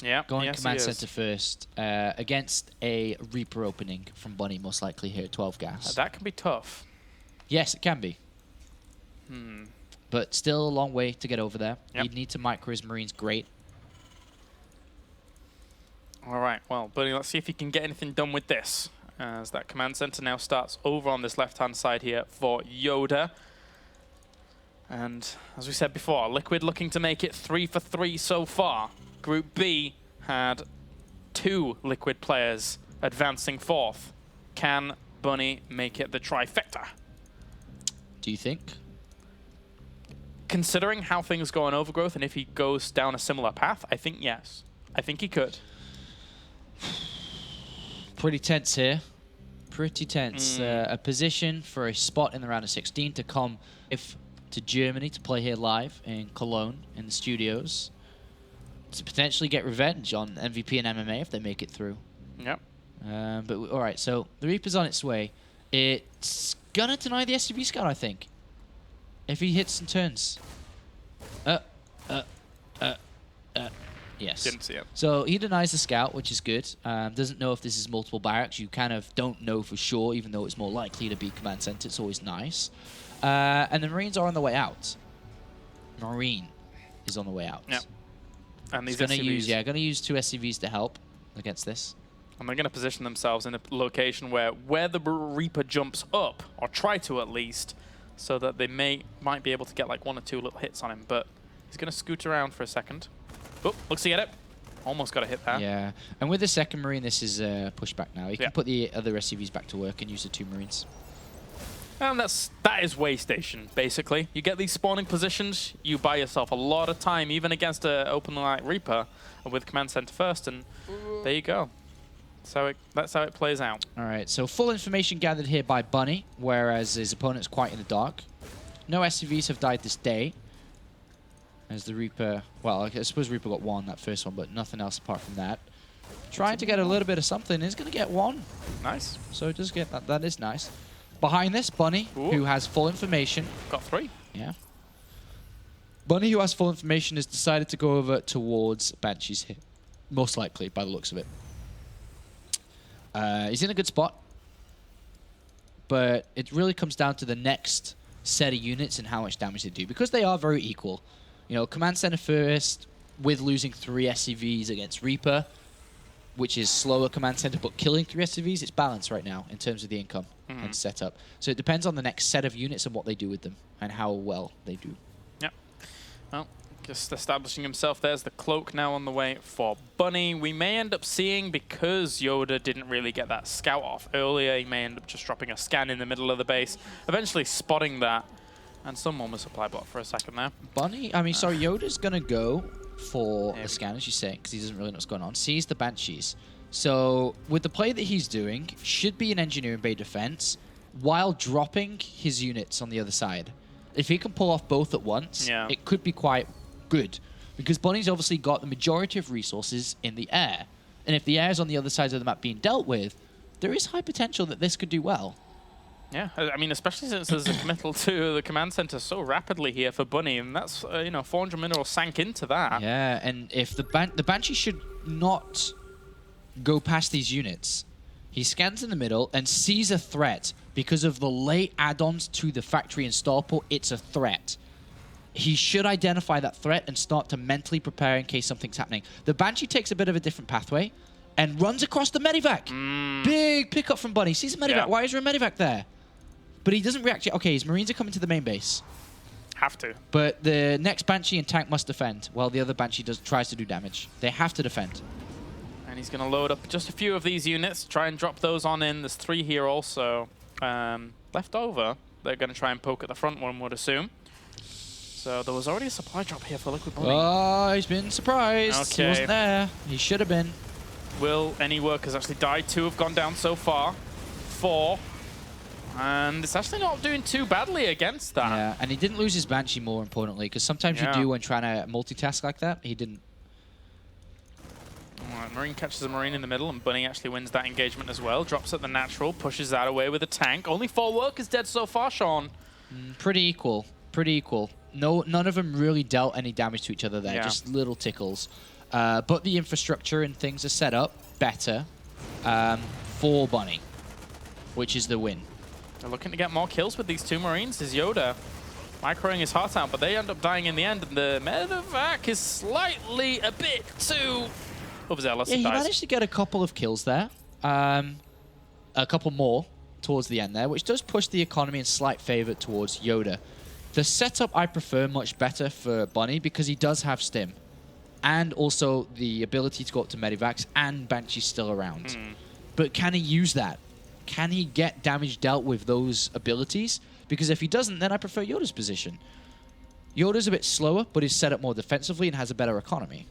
Yeah. Going command center first against a Reaper opening from Bunny, most likely here at 12 gas. That can be tough. Yes, it can be. But still a long way to get over there. Yep. He'd need to micro his Marines great. All right, well, Bunny, let's see if he can get anything done with this. As that command center now starts over on this left-hand side here for YoDa. And as we said before, Liquid looking to make it 3 for 3 so far. Group B had 2 Liquid players advancing 4th. Can Bunny make it the trifecta? Do you think? Considering how things go on Overgrowth, and if he goes down a similar path, I think yes. I think he could. Pretty tense here. Pretty tense. A position for a spot in the round of 16 to come to Germany to play here live in Cologne in the studios. To potentially get revenge on MVP and MMA if they make it through. Yep. But all right, so the Reaper's on its way. It's gonna deny the SCV scout, I think. If he hits and turns. Yes. Didn't see it. So he denies the scout, which is good. Doesn't know if this is multiple barracks. You kind of don't know for sure, even though it's more likely to be command center. It's always nice. And the Marines are on the way out. Marine is on the way out. Yep. And these gonna SCVs. gonna use 2 SCVs to help against this. And they're going to position themselves in a location where the Reaper jumps up, or try to at least, so that they might be able to get like 1 or 2 little hits on him. But he's going to scoot around for a second. Oh, looks to get it. Almost got a hit there. Yeah, and with the second Marine, this is pushback now. You can put the other SCVs back to work and use the 2 Marines. And that is Way Station, basically. You get these spawning positions, you buy yourself a lot of time, even against an open light Reaper with command center first, and there you go. So that's how it plays out. All right, so full information gathered here by Bunny, whereas his opponent's quite in the dark. No SCVs have died this day. As the Reaper, well, I suppose Reaper got 1, that first one, but nothing else apart from that. Trying to get a little bit of something. He's going to get 1. Nice. So it does get that. That is nice. Behind this, Bunny, who has full information. Got 3. Yeah. Bunny, who has full information, has decided to go over towards Banshees here. Most likely, by the looks of it. He's in a good spot. But it really comes down to the next set of units and how much damage they do. Because they are very equal. You know, command center first, with losing 3 SCVs against Reaper, which is slower command center, but killing 3 SCVs, it's balanced right now in terms of the income and setup. So it depends on the next set of units and what they do with them and how well they do. Yep. Well, just establishing himself. There's the cloak now on the way for Bunny. We may end up seeing, because YoDa didn't really get that scout off earlier, he may end up just dropping a scan in the middle of the base, eventually spotting that. And someone was supply bot for a second there. Bunny, I mean, sorry, YoDa's going to go for the scan, as you say, because he doesn't really know what's going on. Sees the Banshees. So with the play that he's doing, should be an Engineering Bay defense while dropping his units on the other side. If he can pull off both at once, it could be quite good. Because Bunny's obviously got the majority of resources in the air. And if the air is on the other side of the map being dealt with, there is high potential that this could do well. Yeah, I mean, especially since there's a committal to the command center so rapidly here for Bunny, and that's, 400 minerals sank into that. Yeah, and if the Banshee should not go past these units. He scans in the middle and sees a threat because of the late add-ons to the factory and starport. It's a threat. He should identify that threat and start to mentally prepare in case something's happening. The Banshee takes a bit of a different pathway and runs across the medivac. Big pickup from Bunny. Sees a medivac. Yeah. Why is there a medivac there? But he doesn't react yet. Okay, his Marines are coming to the main base. Have to. But the next Banshee and tank must defend while the other Banshee tries to do damage. They have to defend. And he's going to load up just a few of these units, try and drop those on in. There's 3 here also left over. They're going to try and poke at the front one, would assume. So there was already a supply drop here for Liquid Bunny. Oh, he's been surprised. Okay. He wasn't there. He should have been. Will any workers actually die? 2 have gone down so far. 4. And it's actually not doing too badly against that. Yeah, and he didn't lose his Banshee, more importantly, because sometimes you do when trying to multitask like that. He didn't. Right, Marine catches a Marine in the middle, and Bunny actually wins that engagement as well. Drops at the natural, pushes that away with a tank. Only 4 workers dead so far, Sean. Pretty equal. Pretty equal. No, none of them really dealt any damage to each other there. Just little tickles. But the infrastructure and things are set up better for Bunny, which is the win. They're looking to get more kills with these 2 Marines. Is YoDa microing his heart out, but they end up dying in the end. And the medevac is slightly a bit too overzealous. Yeah, he managed to get a couple of kills there. A couple more towards the end there, which does push the economy in slight favor towards YoDa. The setup I prefer much better for Bunny because he does have stim. And also the ability to go up to medivacs and Banshee's still around. But can he use that? Can he get damage dealt with those abilities? Because if he doesn't, then I prefer YoDa's position. YoDa's a bit slower, but is set up more defensively and has a better economy.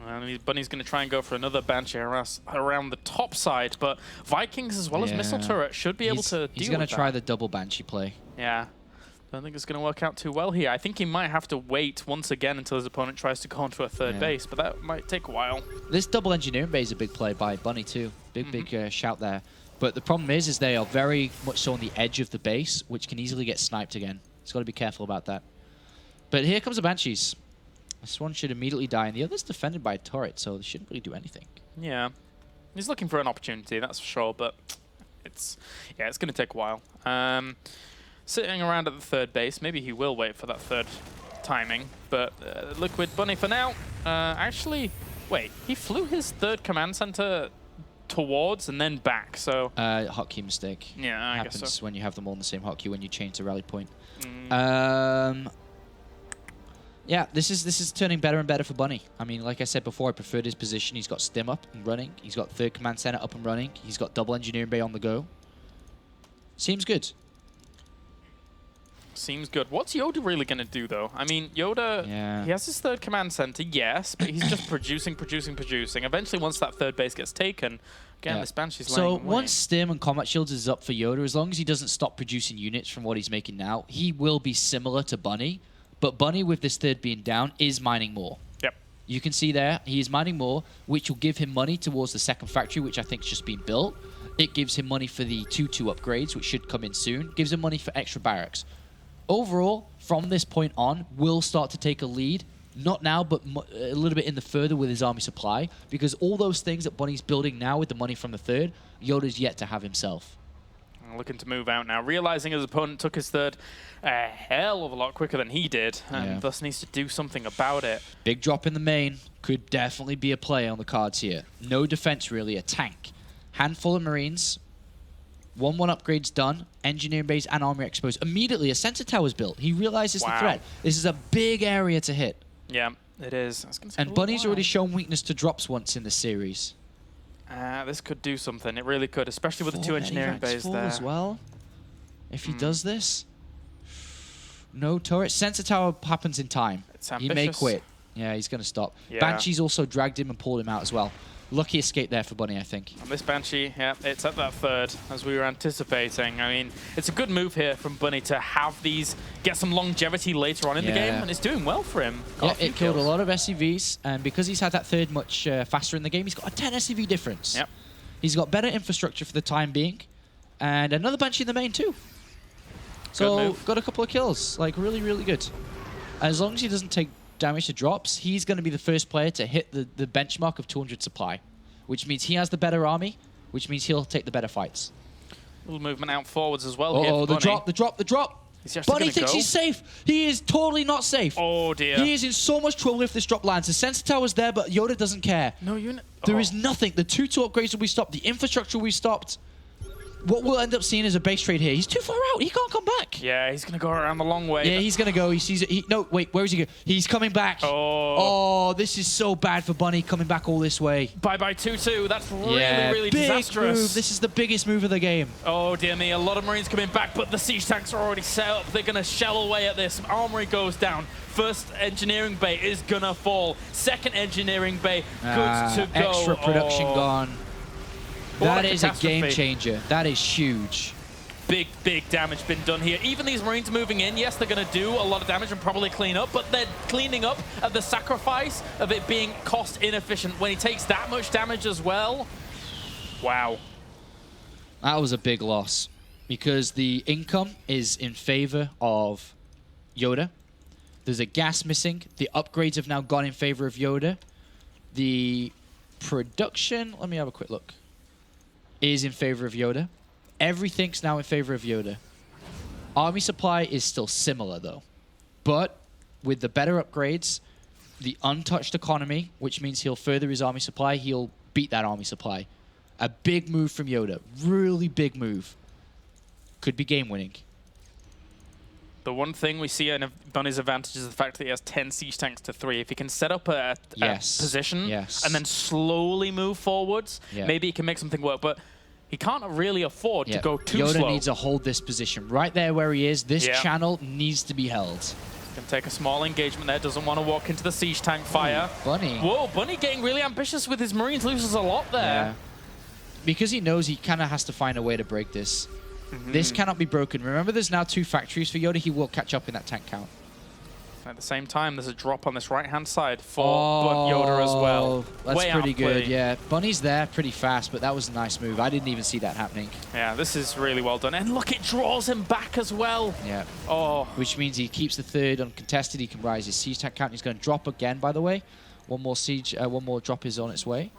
And Bunny's going to try and go for another Banshee around the top side, but Vikings as well as Missile Turret should be able to deal with that. He's going to try the double Banshee play. Yeah. Don't think it's going to work out too well here. I think he might have to wait once again until his opponent tries to go onto a third base, but that might take a while. This double Engineering Bay is a big play by Bunny too. Big shout there. But the problem is they are very much so on the edge of the base, which can easily get sniped again. He's got to be careful about that. But here comes the Banshees. This one should immediately die, and the other's defended by a turret, so they shouldn't really do anything. Yeah. He's looking for an opportunity, that's for sure, but it's going to take a while. Sitting around at the third base, maybe he will wait for that third timing, but Liquid Bunny for now. Actually, wait, he flew his third command center towards and then back, so... hotkey mistake. Yeah, I happens guess so. When you have them all in the same hotkey when you change the rally point. Yeah, this is turning better and better for Bunny. I mean, like I said before, I preferred his position. He's got stim up and running. He's got third command center up and running. He's got double Engineering Bay on the go. Seems good. Seems good. What's YoDa really going to do, though? I mean, YoDa, he has his third command center, yes, but he's just producing. Eventually, once that third base gets taken, again, this Banshee's laying away. Once stim and combat shields is up for YoDa, as long as he doesn't stop producing units from what he's making now, he will be similar to Bunny. But Bunny, with this third being down, is mining more. Yep. You can see there, he is mining more, which will give him money towards the second factory, which I think has just been built. It gives him money for the 2-2 upgrades, which should come in soon. Gives him money for extra barracks. Overall, from this point on, will start to take a lead. Not now, but a little bit in the further with his army supply. Because all those things that Bunny's building now with the money from the third, YoDa's yet to have himself. Looking to move out now, realizing his opponent took his third a hell of a lot quicker than he did, and thus needs to do something about it. Big drop in the main. Could definitely be a play on the cards here. No defense, really. A tank. Handful of Marines. 1-1 upgrades done. Engineering base and army exposed. Immediately, a sensor tower's built. He realizes the threat. This is a big area to hit. Yeah, it is. And Bunny's already shown weakness to drops once in the series. This could do something. It really could, especially with the 2 engineering bays there. As well. If he does this. No turret. Sensor tower happens in time. It's ambitious. He may quit. Yeah, he's going to stop. Yeah. Banshee's also dragged him and pulled him out as well. Lucky escape there for Bunny, I think. And this Banshee, yeah, it's at that third, as we were anticipating. I mean, it's a good move here from Bunny to have these, get some longevity later on in the game, and it's doing well for him. Yeah, it killed a lot of SCVs, and because he's had that third much faster in the game, he's got a 10 SCV difference. Yep. He's got better infrastructure for the time being, and another Banshee in the main too. So, got a couple of kills. Like, really, really good. As long as he doesn't take damage to drops, he's going to be the first player to hit the benchmark of 200 supply, which means he has the better army, which means he'll take the better fights. A little movement out forwards as well. Oh, the drop, the drop, the drop. Bunny thinks he's safe. He is totally not safe. Oh, dear. He is in so much trouble if this drop lands. The sensor tower's there, but YoDa doesn't care. No unit. There is nothing. The 2-2 upgrades will be stopped. The infrastructure will be stopped. What we'll end up seeing is a base trade here. He's too far out. He can't come back. Yeah, he's going to go around the long way. Yeah, he's going to go. He sees it. No, wait, where is he going? He's coming back. Oh, this is so bad for Bunny coming back all this way. Bye-bye 2-2. That's really big disastrous. Move. This is the biggest move of the game. Oh, dear me. A lot of Marines coming back, but the siege tanks are already set up. They're going to shell away at this. Armory goes down. First engineering bay is going to fall. Second engineering bay, good to go. Extra production gone. That is a game changer. That is huge. Big damage been done here. Even these Marines moving in, yes, they're going to do a lot of damage and probably clean up, but they're cleaning up at the sacrifice of it being cost inefficient. When he takes that much damage as well, wow. That was a big loss because the income is in favor of YoDa. There's a gas missing. The upgrades have now gone in favor of YoDa. The production, let me have a quick look, is in favor of YoDa. Everything's now in favor of YoDa. Army supply is still similar, though. But with the better upgrades, the untouched economy, which means he'll further his army supply, he'll beat that army supply. A big move from YoDa. Really big move. Could be game-winning. The one thing we see in Bunny's advantage is the fact that he has 10 siege tanks to 3. If he can set up a position and then slowly move forwards, maybe he can make something work. But he can't really afford to go too slow. YoDa needs to hold this position. Right there where he is, this channel needs to be held. Can take a small engagement there. Doesn't want to walk into the siege tank fire. Ooh, Bunny. Whoa, Bunny getting really ambitious with his Marines. Loses a lot there. Yeah. Because he knows he kind of has to find a way to break this. This cannot be broken. Remember, there's now 2 factories for YoDa. He will catch up in that tank count. At the same time, there's a drop on this right-hand side for YoDa as well. That's pretty good, yeah. Bunny's there pretty fast, but that was a nice move. I didn't even see that happening. Yeah, this is really well done. And look, it draws him back as well. Yeah. Oh. Which means he keeps the third uncontested. He can rise his siege tank count. He's going to drop again, by the way. One more drop is on its way.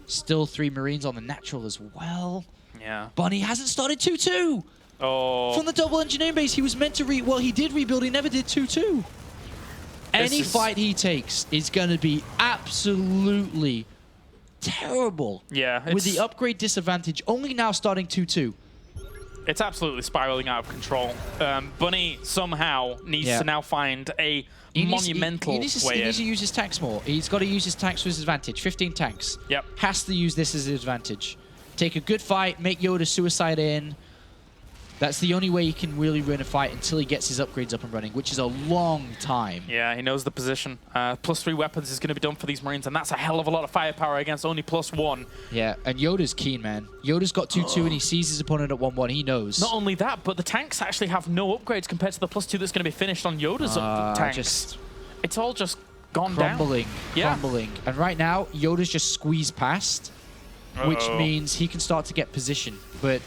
Still 3 Marines on the natural as well. Yeah. Bunny hasn't started 2-2. Oh. From the double engineering base, he was meant to well, he did rebuild, he never did 2-2. Any fight he takes is going to be absolutely terrible. Yeah. With the upgrade disadvantage, only now starting 2-2. It's absolutely spiraling out of control. Bunny somehow needs to now find a monumental way in. He needs to use his tanks more. He's got to use his tanks for his advantage. 15 tanks. Yep. Has to use this as his advantage. Take a good fight, make YoDa suicide in. That's the only way he can really win a fight until he gets his upgrades up and running, which is a long time. Yeah, he knows the position. +3 weapons is going to be done for these Marines, and that's a hell of a lot of firepower against only +1. Yeah, and YoDa's keen, man. YoDa's got 2-2, and he sees his opponent at 1-1. He knows. Not only that, but the tanks actually have no upgrades compared to the +2 that's going to be finished on YoDa's tanks. It's all just gone crumbling, down. Crumbling. And right now, YoDa's just squeezed past, which means he can start to get position. But,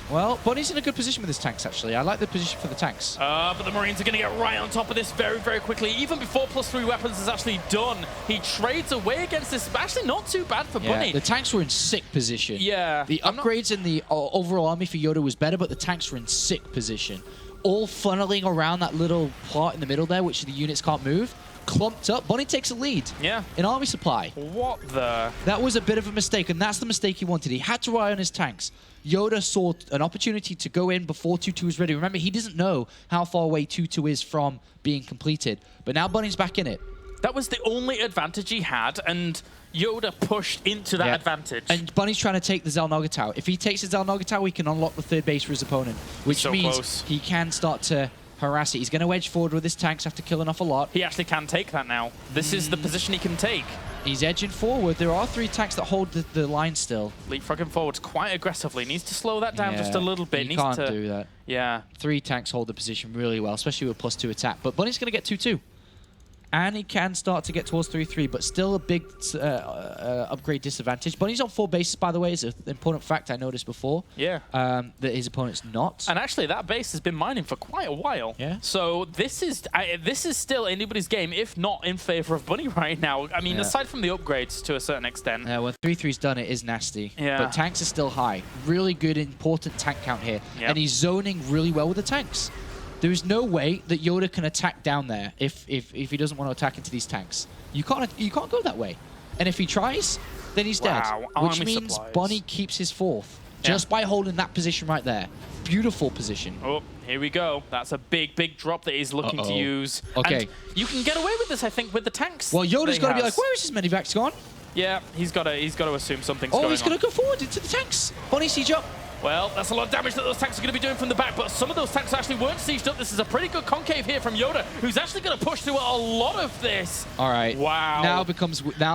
well, Bunny's in a good position with his tanks, actually. I like the position for the tanks. But the Marines are going to get right on top of this very, very quickly. Even before +3 weapons is actually done, he trades away against this. Actually, not too bad for Bunny. The tanks were in sick position. Yeah. The upgrades in the overall army for YoDa was better, but the tanks were in sick position. All funneling around that little plot in the middle there, which the units can't move. Clumped up. Bunny takes a lead in army supply. What the? That was a bit of a mistake, and that's the mistake he wanted. He had to rely on his tanks. YoDa saw an opportunity to go in before 2-2 was ready. Remember, he doesn't know how far away 2-2 is from being completed. But now Bunny's back in it. That was the only advantage he had, and YoDa pushed into that advantage. And Bunny's trying to take the Xel'Naga Tower. If he takes the Xel'Naga Tower, he can unlock the third base for his opponent, which means he can start to harass it. He's going to edge forward with his tanks after killing off a lot. He actually can take that now. This is the position he can take. He's edging forward. There are 3 tanks that hold the line still. Leapfrogging forwards quite aggressively. Needs to slow that down just a little bit. He can't do that. Yeah. 3 tanks hold the position really well, especially with +2 attack. But Bunny's going to get 2-2. And he can start to get towards 3-3, but still a big upgrade disadvantage. Bunny's on 4 bases, by the way, is an important fact I noticed before. Yeah. That his opponent's not. And actually, that base has been mining for quite a while. Yeah. So this is still anybody's game, if not in favor of Bunny right now. I mean, aside from the upgrades to a certain extent. When 3-3's done, it is nasty. Yeah. But tanks are still high. Really good, important tank count here. Yep. And he's zoning really well with the tanks. There's no way that YoDa can attack down there if he doesn't want to attack into these tanks. You can't go that way. And if he tries, then he's dead. Which means Bunny keeps his 4th just by holding that position right there. Beautiful position. Oh, here we go. That's a big, big drop that he's looking to use. Okay. And you can get away with this, I think, with the tanks. Well, YoDa's got to be like, where is his medivacs gone? Yeah, he's got to assume something's going on. Oh, he's going to go forward into the tanks. Bunny siege up. Well, that's a lot of damage that those tanks are going to be doing from the back, but some of those tanks actually weren't sieged up. This is a pretty good concave here from YoDa, who's actually going to push through a lot of this. All right. Wow. Now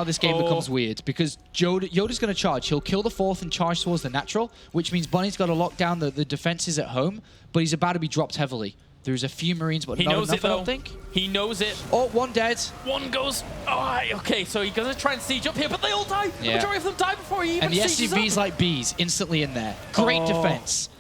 this game becomes weird because YoDa's going to charge. He'll kill the 4th and charge towards the natural, which means Bunny's got to lock down the defenses at home, but he's about to be dropped heavily. There's a few Marines, but not enough, I don't think. He knows it. Oh, 1 dead. 1 goes. Oh, okay, so he's going to try and siege up here, but they all die. Yeah. The majority of them die before he even sieges up. And the SUVs like bees instantly in there. Great defense.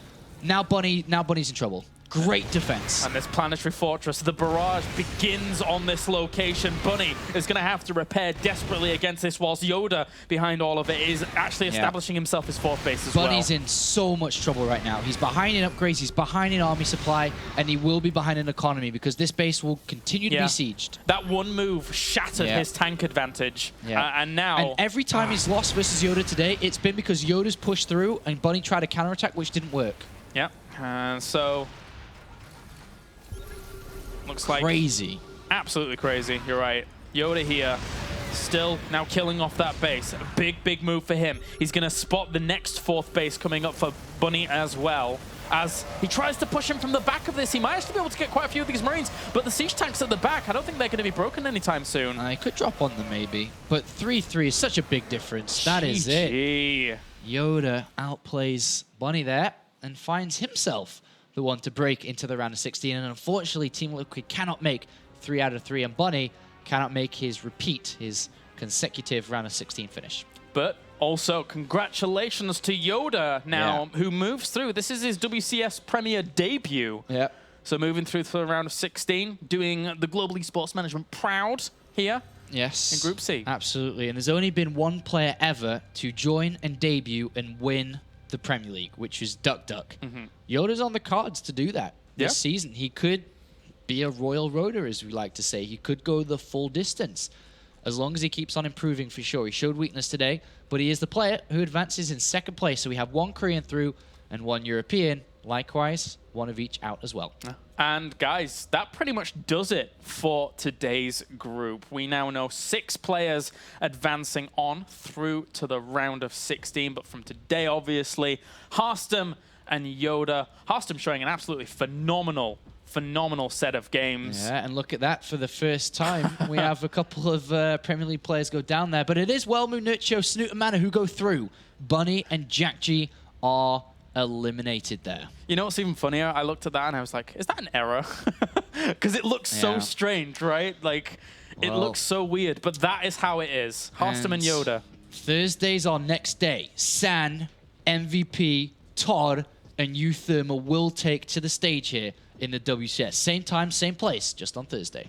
Now Bunny's in trouble. Great defense. And this planetary fortress, the barrage begins on this location. Bunny is going to have to repair desperately against this, whilst YoDa, behind all of it, is actually establishing himself as 4th base as well. Bunny's in so much trouble right now. He's behind in upgrades, he's behind in army supply, and he will be behind in economy because this base will continue to be sieged. That one move shattered his tank advantage. And now... And every time he's lost versus YoDa today, it's been because YoDa's pushed through and Bunny tried a counterattack, which didn't work. Yeah. So... Looks like crazy. Absolutely crazy. You're right. YoDa here, still now killing off that base. A big, big move for him. He's going to spot the next 4th base coming up for Bunny as well. As he tries to push him from the back of this, he might actually be able to get quite a few of these Marines, but the siege tanks at the back, I don't think they're going to be broken anytime soon. I could drop on them maybe, but 3-3 is such a big difference. That is it. YoDa outplays Bunny there and finds himself the one to break into the round of 16, and unfortunately Team Liquid cannot make 3 out of 3, and Bunny cannot make his consecutive round of 16 finish. But also congratulations to YoDa now, who moves through. This is his WCS Premier debut. Yeah. So moving through to the round of 16, doing the Global Esports Management proud here. Yes. In Group C. Absolutely. And there's only been 1 player ever to join and debut and win the Premier League, which is Duck. YoDa's on the cards to do that this season. He could be a royal roader, as we like to say. He could go the full distance as long as he keeps on improving for sure. He showed weakness today, but he is the player who advances in 2nd place. So we have 1 Korean through and 1 European. Likewise, 1 of each out as well. And guys, that pretty much does it for today's group. We now know 6 players advancing on through to the round of 16. But from today, obviously, Harstem and YoDa. Harstem showing an absolutely phenomenal set of games. Yeah, and look at that. For the first time, we have a couple of Premier League players go down there. But it is Wellmu, Nurcho, Snoot, and Mana who go through. Bunny and Jack G are eliminated there. You know what's even funnier? I looked at that and I was like, is that an error? Because it looks so strange, right? Like, it looks so weird, but that is how it is. Harstem and YoDa. Thursday's our next day. San, MVP, Todd, and Eutherma will take to the stage here in the WCS. Same time, same place, just on Thursday.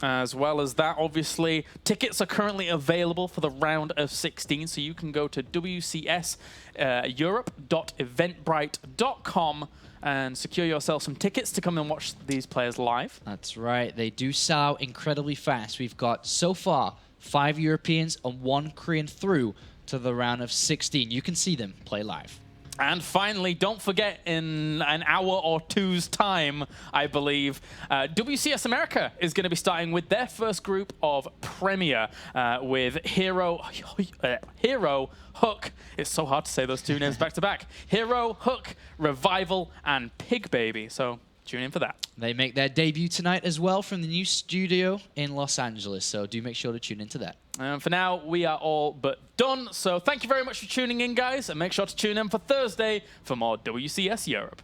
As well as that, obviously, tickets are currently available for the round of 16, so you can go to wcseurope.eventbrite.com and secure yourself some tickets to come and watch these players live. That's right. They do sell out incredibly fast. We've got, so far, 5 Europeans and 1 Korean through to the round of 16. You can see them play live. And finally, don't forget, in an hour or two's time, I believe, WCS America is going to be starting with their first group of Premier with Hero, Hook. It's so hard to say those 2 names back to back. Hero, Hook, Revival, and Pig Baby. So Tune in for that. They make their debut tonight as well from the new studio in Los Angeles, so do make sure to tune into that. For now, we are all but done. So thank you very much for tuning in, guys, and make sure to tune in for Thursday for more WCS Europe.